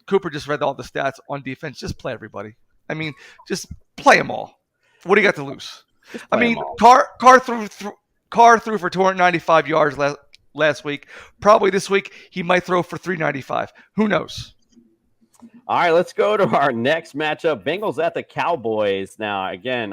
Cooper just read all the stats on defense. Just play everybody. I mean, just play them all. What do you got to lose? I mean, Carr threw for 295 yards last week. Probably this week he might throw for 395. Who knows? All right, let's go to our next matchup. Bengals at the Cowboys. Now, again,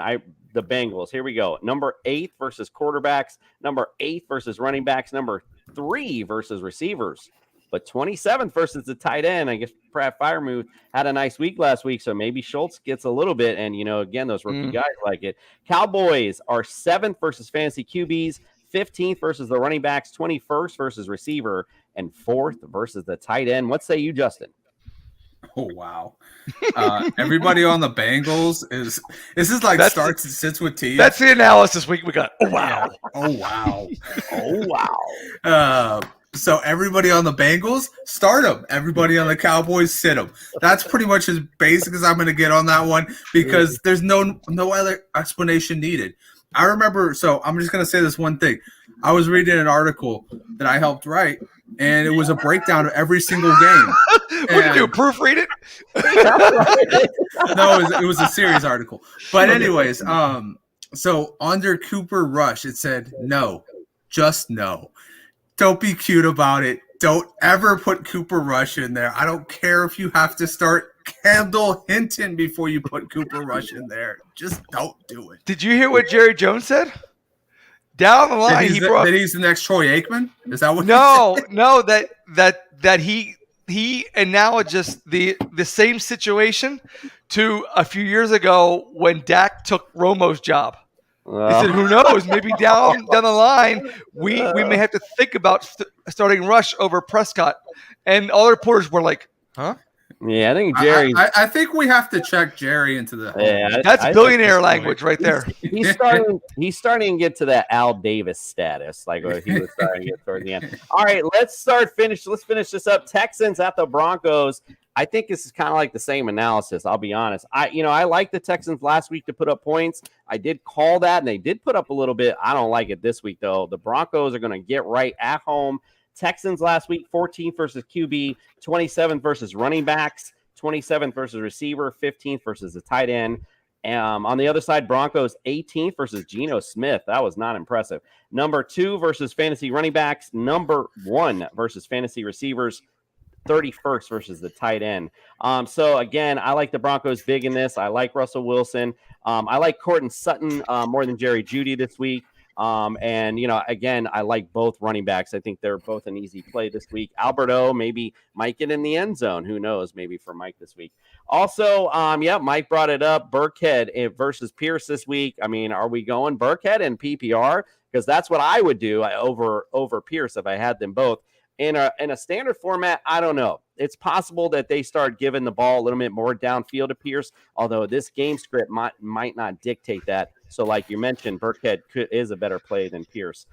the Bengals. Here we go. Number 8 versus quarterbacks. Number 8 versus running backs. Number 3 versus receivers. But 27th versus the tight end. I guess Pratt Freiermuth had a nice week last week, so maybe Schultz gets a little bit. And, again, those rookie guys like it. Cowboys are 7th versus fantasy QBs, 15th versus the running backs, 21st versus receiver, and 4th versus the tight end. What say you, Justin? Oh, wow. Everybody on the Bengals is like starts and sits with T. That's the analysis we got. Oh, wow. Oh, wow. Oh, wow. So everybody on the Bengals, start them. Everybody on the Cowboys, sit them. That's pretty much as basic as I'm going to get on that one, because there's no other explanation needed. I remember, so I'm just going to say this one thing. I was reading an article that I helped write, and it was a breakdown of every single game. What did you do, proofread it? No, it was a serious article. But anyways, so under Cooper Rush, it said, no, just no. Don't be cute about it. Don't ever put Cooper Rush in there. I don't care if you have to start Kendall Hinton before you put Cooper Rush in there. Just don't do it. Did you hear what Jerry Jones said? Down the line, that he's the next Troy Aikman? Is that what? No, that he analogized the same situation to a few years ago when Dak took Romo's job. I said, who knows? Maybe down the line, we may have to think about starting Rush over Prescott. And all the reporters were like, huh? Yeah, I think Jerry. I think we have to check Jerry into the. Yeah, that's billionaire language right there. He's starting to get to that Al Davis status, like what he was starting to get toward the end. All right, let's finish this up. Texans at the Broncos. I think this is kind of like the same analysis. I'll be honest. I like the Texans last week to put up points. I did call that, and they did put up a little bit. I don't like it this week though. The Broncos are going to get right at home. Texans last week, 14th versus QB, 27th versus running backs, 27th versus receiver, 15th versus the tight end. On the other side, Broncos 18th versus Geno Smith. That was not impressive. Number 2 versus fantasy running backs. Number 1 versus fantasy receivers. 31st versus the tight end. So again, I like the Broncos big in this. I like Russell Wilson. I like Courtland Sutton more than Jerry Jeudy this week. And again, I like both running backs. I think they're both an easy play this week. Alberto maybe might get in the end zone. Who knows? Maybe for Mike this week. Also, Mike brought it up. Burkhead versus Pierce this week. I mean, are we going Burkhead and PPR? Because that's what I would do over Pierce if I had them both. In a standard format, I don't know. It's possible that they start giving the ball a little bit more downfield to Pierce, although this game script might not dictate that. So like you mentioned, Burkhead is a better play than Pierce.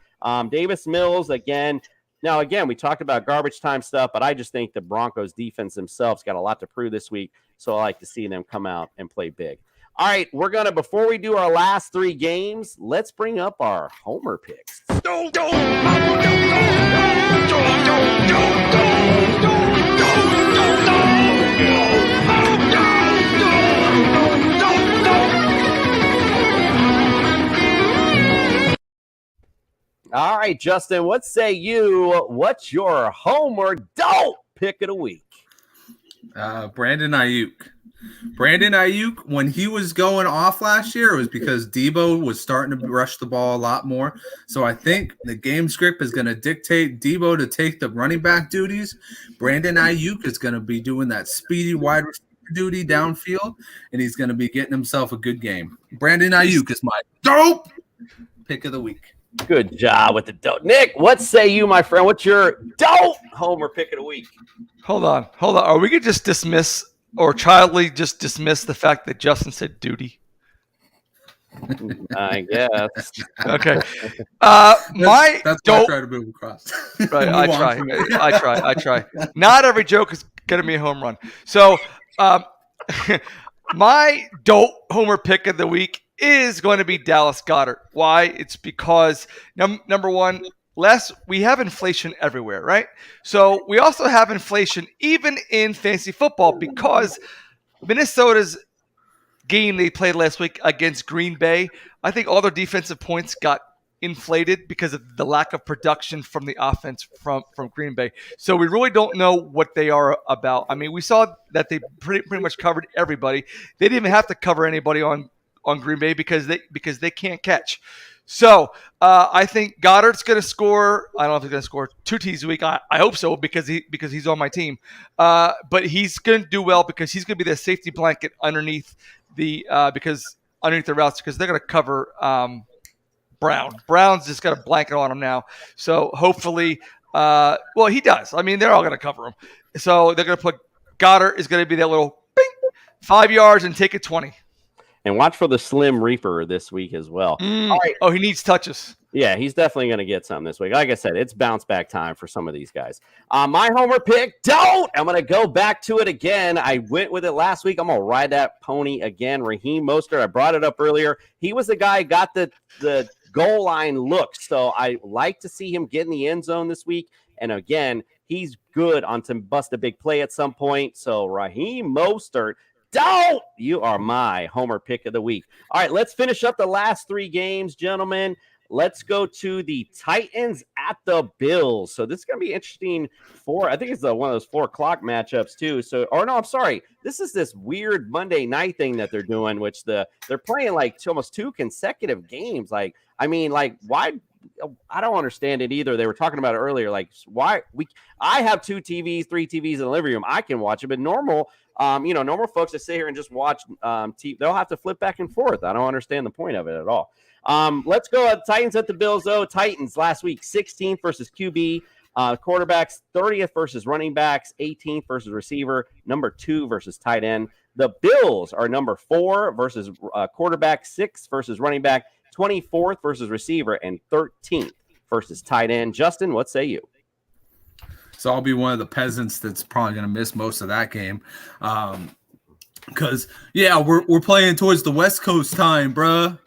Davis Mills, again, we talked about garbage time stuff, but I just think the Broncos defense themselves got a lot to prove this week, so I like to see them come out and play big. All right, before we do our last 3 games, let's bring up our homer picks. All right, Justin, what say you? What's your homer don't pick of the week? Brandon Ayuk. Brandon Ayuk, when he was going off last year, it was because Debo was starting to rush the ball a lot more. So I think the game script is going to dictate Debo to take the running back duties. Brandon Ayuk is going to be doing that speedy wide receiver duty downfield, and he's going to be getting himself a good game. Brandon Ayuk is my dope pick of the week. Good job with the dope. Nick, what say you, my friend? What's your dope homer pick of the week? Hold on. Are we going to just dismiss or childly just dismiss the fact that Justin said duty? I guess. Okay. That's why I dope. try to move across. Right, I try. Not every joke is going to be a home run. So my dope homer pick of the week is going to be Dallas Goedert. Why? It's because, number one, we have inflation everywhere, right? So we also have inflation even in fantasy football because Minnesota's game they played last week against Green Bay, I think all their defensive points got inflated because of the lack of production from the offense from Green Bay. So we really don't know what they are about. I mean, we saw that they pretty much covered everybody. They didn't even have to cover anybody on Green Bay because they can't catch. So I think Goddard's going to score. I don't know if he's going to score 2 TDs a week. I hope so because he's on my team. But he's going to do well because he's going to be the safety blanket underneath the routes because they're going to cover Brown. Brown's just got a blanket on him now. So hopefully, he does. I mean, they're all going to cover him. So they're going to put Goddard is going to be that little 5 yards and take it 20. And watch for the Slim Reaper this week as well. All right. Oh, he needs touches. Yeah, he's definitely going to get some this week. Like I said, it's bounce back time for some of these guys. My homer pick, I'm going to go back to it again. I went with it last week. I'm going to ride that pony again. Raheem Mostert, I brought it up earlier. He was the guy who got the goal line look. So I like to see him get in the end zone this week. And again, he's good on to bust a big play at some point. So Raheem Mostert, you are my homer pick of the week. All right, let's finish up the last 3 games, gentlemen. Let's go to the Titans at the Bills. So this is going to be interesting I think it's one of those 4 o'clock matchups too. I'm sorry. This is this weird Monday night thing that they're doing, which they're playing like almost 2 consecutive games. Why? I don't understand it either. They were talking about it earlier. Why I have 2 TVs, 3 TVs in the living room. I can watch it, but normal folks that sit here and just watch TV, they'll have to flip back and forth. I don't understand the point of it at all. Let's go. Titans at the Bills, though. Titans last week, 16th versus QB. Quarterbacks, 30th versus running backs, 18th versus receiver, number 2 versus tight end. The Bills are number 4 versus quarterback, 6th versus running back, 24th versus receiver, and 13th versus tight end. Justin, what say you? So I'll be one of the peasants that's probably going to miss most of that game. Because, we're playing towards the West Coast time, bruh.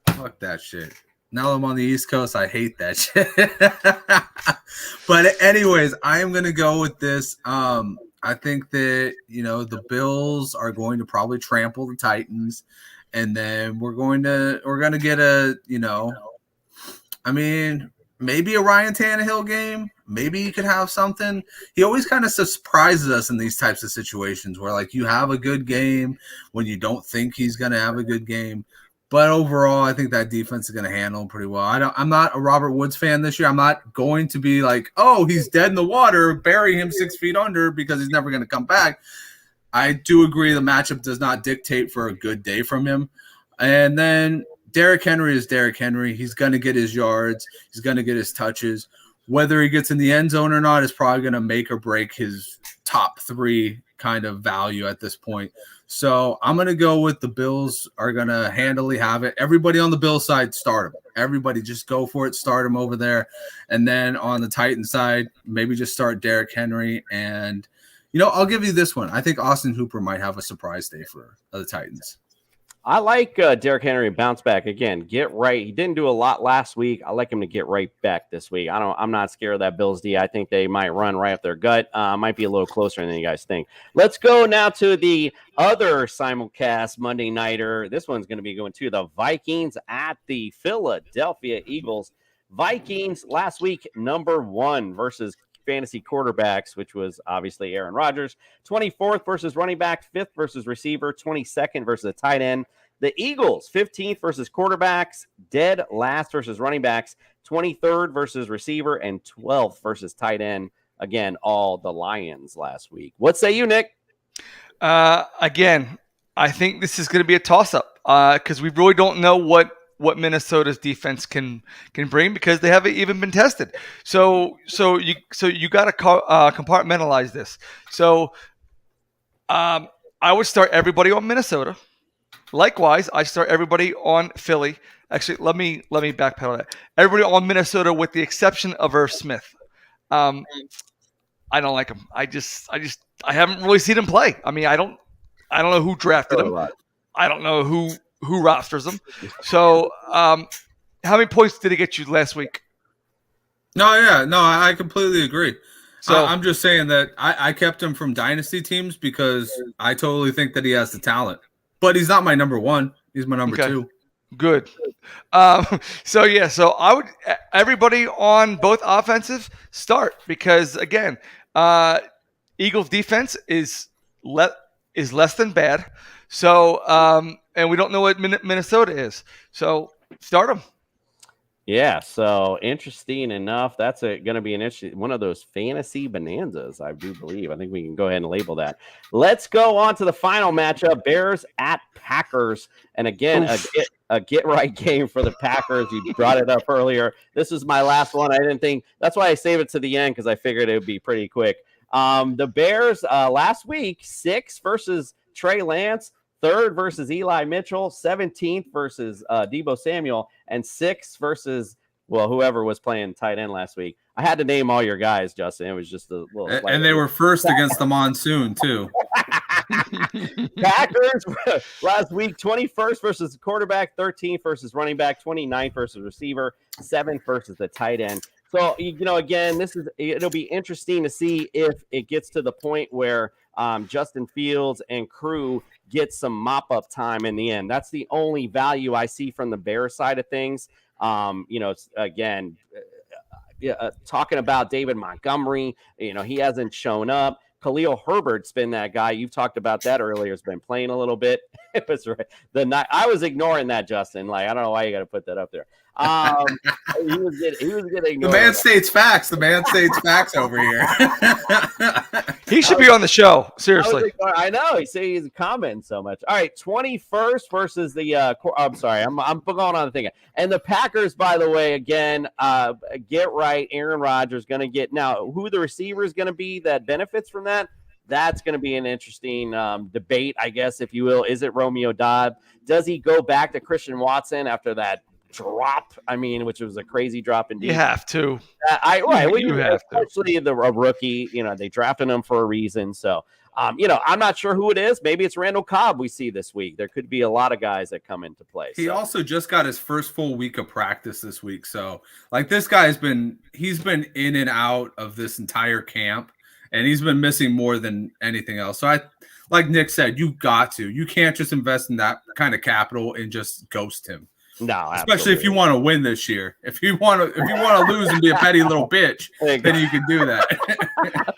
Fuck that shit. Now I'm on the East Coast. I hate that shit. But anyways, I am going to go with this. I think that, the Bills are going to probably trample the Titans. And then we're going to get maybe a Ryan Tannehill game. Maybe he could have something. He always kind of surprises us in these types of situations where, like, you have a good game when you don't think he's going to have a good game. But overall, I think that defense is going to handle him pretty well. I'm not a Robert Woods fan this year. I'm not going to be like, oh, he's dead in the water, bury him 6 feet under because he's never going to come back. I do agree the matchup does not dictate for a good day from him. And then Derrick Henry is Derrick Henry. He's going to get his yards. He's going to get his touches. Whether he gets in the end zone or not is probably going to make or break his top 3 kind of value at this point. So I'm going to go with the Bills are going to handily have it. Everybody on the Bills side, start him. Everybody just go for it. Start him over there. And then on the Titan side, maybe just start Derrick Henry. And, I'll give you this one. I think Austin Hooper might have a surprise day for the Titans. I like Derrick Henry bounce back again. Get right. He didn't do a lot last week. I like him to get right back this week. I'm not scared of that Bills D. I think they might run right up their gut. Might be a little closer than you guys think. Let's go now to the other simulcast Monday nighter. This one's going to be going to the Vikings at the Philadelphia Eagles. Vikings last week, number 1 versus fantasy quarterbacks, which was obviously Aaron Rodgers. 24th versus running back, 5th versus receiver, 22nd versus the tight end. The Eagles, 15th versus quarterbacks, dead last versus running backs, 23rd versus receiver, and 12th versus tight end. Again, all the Lions last week. What say you, Nick? Again, I think this is going to be a toss-up because we really don't know what Minnesota's defense can bring because they haven't even been tested. So you got to compartmentalize this. So I would start everybody on Minnesota. Likewise, I start everybody on Philly. Actually, let me backpedal that. Everybody on Minnesota with the exception of Irv Smith. I don't like him. I haven't really seen him play. I mean, I don't know who drafted him. I don't know who rosters them. So how many points did he get you last week? I completely agree. So I'm just saying that I kept him from dynasty teams because I totally think that he has the talent. But he's not my number 1. He's my number 2. Good. So I would everybody on both offensive start because again, Eagles defense is less than bad. So and we don't know what Minnesota is. So start them. Yeah, so interesting enough. That's going to be one of those fantasy bonanzas, I do believe. I think we can go ahead and label that. Let's go on to the final matchup, Bears at Packers. And again, a get-right game for the Packers. You brought it up earlier. This is my last one. I didn't think – that's why I saved it to the end because I figured it would be pretty quick. The Bears last week, 6 versus Trey Lance. 3rd versus Eli Mitchell, 17th versus Deebo Samuel, and 6th versus, whoever was playing tight end last week. I had to name all your guys, Justin. It was just a little. And they were first against the monsoon, too. Packers last week, 21st versus quarterback, 13th versus running back, 29th versus receiver, 7th versus the tight end. So, again, it'll be interesting to see if it gets to the point where Justin Fields and crew get some mop-up time in the end. That's the only value I see from the Bears side of things. Talking about David Montgomery, he hasn't shown up. Khalil Herbert's been that guy. You've talked about that earlier. Has been playing a little bit. It was right. I was ignoring that, Justin. I don't know why you got to put that up there. He was getting The man states facts. The man states facts over here. He should be on the show. Seriously. I know. He's commenting so much. All right, 21st versus the. I'm sorry. I'm going on the thing. And the Packers, by the way, again, get right. Aaron Rodgers going to get now. Who the receiver is going to be that benefits from that? That's going to be an interesting debate, I guess, if you will. Is it Romeo Dobbs? Does he go back to Christian Watson after that drop? I mean, which was a crazy drop indeed. You have to. You have to. Especially a rookie. They drafted him for a reason. So, I'm not sure who it is. Maybe it's Randall Cobb we see this week. There could be a lot of guys that come into play. He also just got his first full week of practice this week. So, this guy's been in and out of this entire camp. And he's been missing more than anything else. So like Nick said, you can't just invest in that kind of capital and just ghost him. No, especially if you want to win this year. If you want to lose and be a petty little bitch, then you can do that.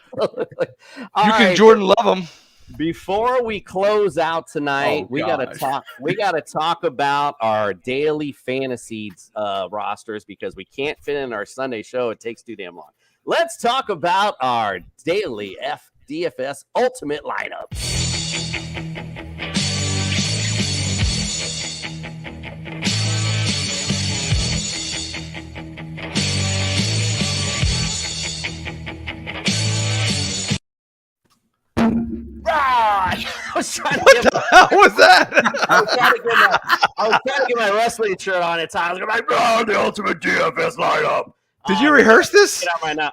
You can Jordan Love him. Before we close out tonight, we gotta talk about our daily fantasy rosters because we can't fit in our Sunday show. It takes too damn long. Let's talk about our daily DFS ultimate lineup. I was trying to get How was that? I was trying to get my wrestling shirt on at times. I'm like, the ultimate DFS lineup. Did you rehearse this?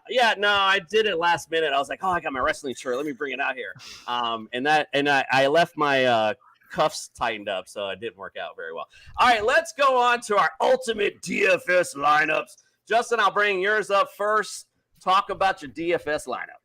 Yeah, no, I did it last minute. I was like, I got my wrestling shirt. Let me bring it out here. And I left my cuffs tightened up, so it didn't work out very well. All right, let's go on to our ultimate DFS lineups. Justin, I'll bring yours up first. Talk about your DFS lineup.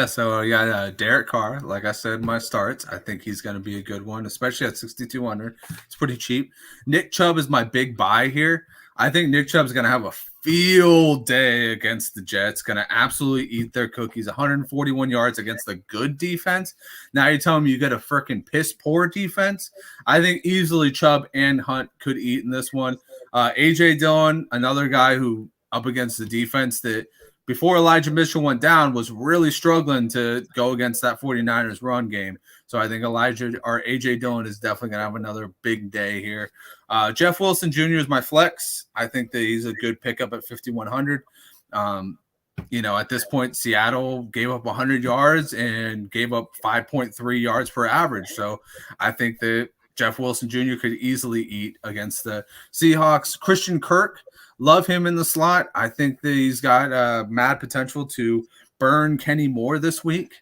So I got Derek Carr. Like I said in my starts, I think he's going to be a good one, especially at 6,200. It's pretty cheap. Nick Chubb is my big buy here. I think Nick Chubb's going to have a field day against the Jets, going to absolutely eat their cookies. 141 yards against a good defense. Now you're telling me you get a freaking piss-poor defense? I think easily Chubb and Hunt could eat in this one. A.J. Dillon, another guy who up against the defense that before Elijah Mitchell went down was really struggling to go against that 49ers run game. So I think A.J. Dillon is definitely going to have another big day here. Jeff Wilson Jr. is my flex. I think that he's a good pickup at 5,100. At this point, Seattle gave up 100 yards and gave up 5.3 yards per average. So I think that Jeff Wilson Jr. could easily eat against the Seahawks. Christian Kirk, love him in the slot. I think that he's got mad potential to burn Kenny Moore this week.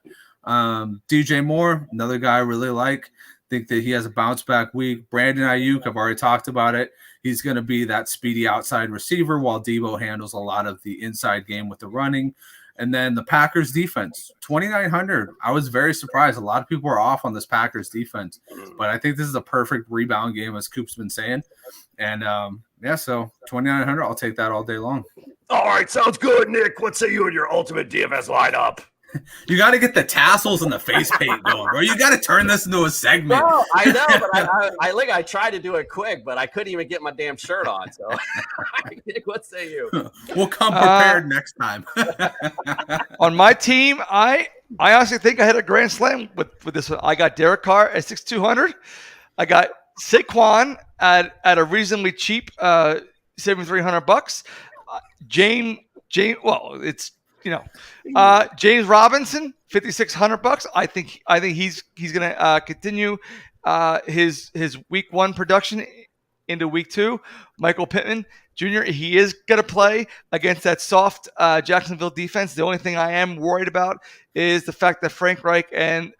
DJ Moore, another guy I really like. Think that he has a bounce back week. Brandon Ayuk, I've already talked about it. He's going to be that speedy outside receiver while Debo handles a lot of the inside game with the running. And then the Packers defense, 2,900. I was very surprised. A lot of people are off on this Packers defense, but I think this is a perfect rebound game, as Coop's been saying. And so 2,900, I'll take that all day long. All right, sounds good, Nick. What say you in your ultimate DFS lineup? You got to get the tassels and the face paint going, bro. You got to turn this into a segment. No, I know, but I tried to do it quick, but I couldn't even get my damn shirt on. So, Nick, what say you? We'll come prepared next time. On my team, I honestly think I hit a grand slam with this one. I got Derek Carr at 6,200. I got Saquon at a reasonably cheap $7,300. James. Well, it's. James Robinson, $5,600. I think he's going to continue his week one production into week two. Michael Pittman Jr., he is going to play against that soft Jacksonville defense. The only thing I am worried about is the fact that Frank Reich and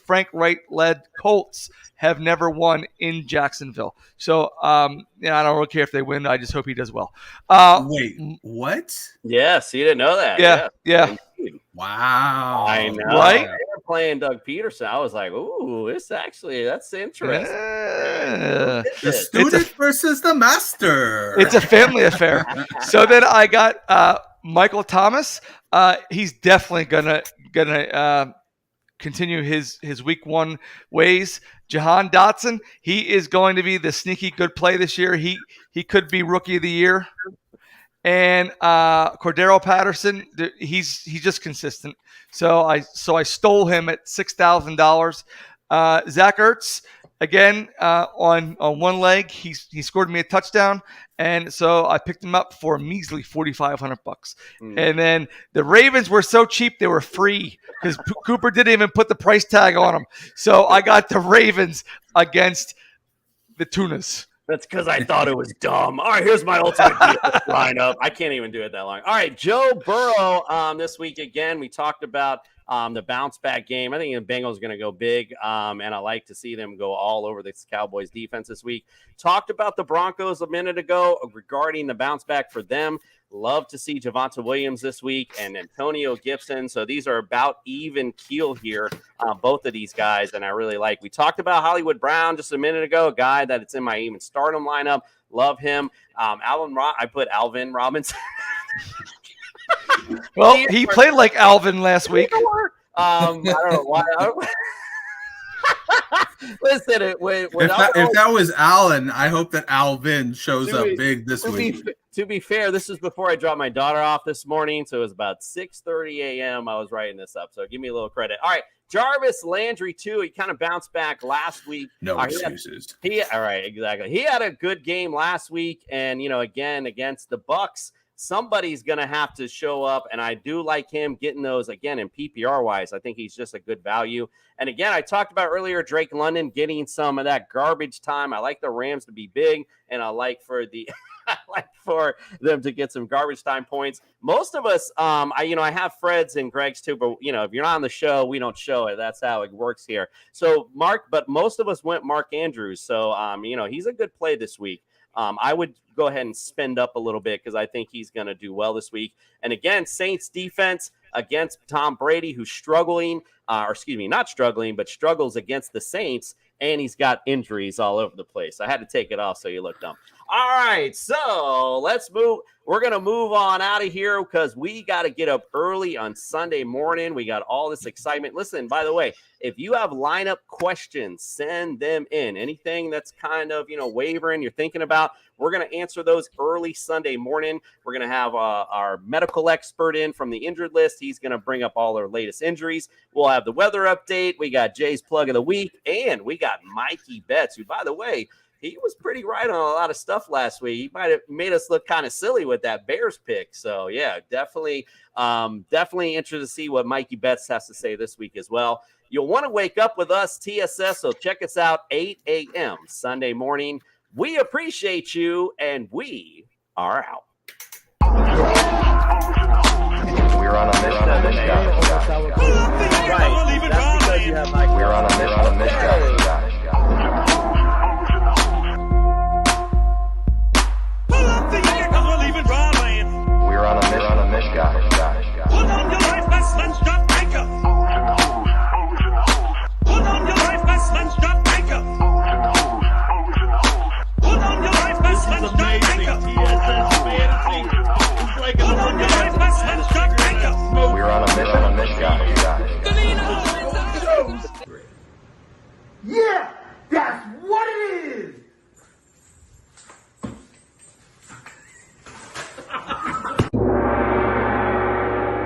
Frank Reich-led Colts have never won in Jacksonville. So, I don't really care if they win. I just hope he does well. Wait, what? Yes, you didn't know that. Yeah. Wow. I know. Right? They were playing Doug Peterson. I was like, ooh, that's interesting. Yeah. The student versus the master. It's a family affair. So then I got Michael Thomas. He's definitely gonna continue his week 1 ways. Jahan Dotson, he is going to be the sneaky good play this year. He could be rookie of the year. And Cordero Patterson, he's just consistent. So I stole him at $6,000. Zach Ertz, again, on one leg, he scored me a touchdown, and so I picked him up for a measly $4,500. And then the Ravens were so cheap they were free because Cooper didn't even put the price tag on them. So I got the Ravens against the Tunas. That's because I thought it was dumb. All right, here's my ultimate lineup. I can't even do it that long. All right, Joe Burrow this week again. We talked about the bounce back game. I think the Bengals are going to go big, and I like to see them go all over this Cowboys defense this week. Talked about the Broncos a minute ago regarding the bounce back for them. Love to see Javonte Williams this week and Antonio Gibson. So these are about even keel here, both of these guys, and I really like. We talked about Hollywood Brown just a minute ago, a guy that it's in my even stardom lineup. Love him. I put Alvin Robinson. Well, he played like Alvin last week. I don't know why. Listen, if that was Allen, I hope that Alvin shows up big this week. To be fair, this is before I dropped my daughter off this morning, so it was about 6:30 a.m. I was writing this up, so give me a little credit. All right, Jarvis Landry too. He kind of bounced back last week. No excuses. All right, exactly. He had a good game last week, and again against the Bucks. Somebody's going to have to show up, and I do like him getting those, again, in PPR-wise. I think he's just a good value. And, again, I talked about earlier Drake London getting some of that garbage time. I like the Rams to be big, and I like for them to get some garbage time points. Most of us, I have Fred's and Greg's too, but, if you're not on the show, we don't show it. That's how it works here. So, but most of us went Mark Andrews. So, he's a good play this week. I would go ahead and spend up a little bit because I think he's going to do well this week. And again, Saints defense against Tom Brady, who's struggling, not struggling, but struggles against the Saints. And he's got injuries all over the place. I had to take it off so you look dumb. All right, so let's move. We're going to move on out of here because we got to get up early on Sunday morning. We got all this excitement. Listen, by the way, if you have lineup questions, send them in. Anything that's kind of, wavering, you're thinking about, we're going to answer those early Sunday morning. We're going to have our medical expert in from the injured list. He's going to bring up all our latest injuries. We'll have the weather update. We got Jay's plug of the week, and we got Mikey Betts, who, by the way, he was pretty right on a lot of stuff last week. He might have made us look kind of silly with that Bears pick. So, yeah, definitely interested to see what Mikey Betts has to say this week as well. You'll want to wake up with us, TSS, so check us out 8 a.m. Sunday morning. We appreciate you, and we are out. We're on a mission.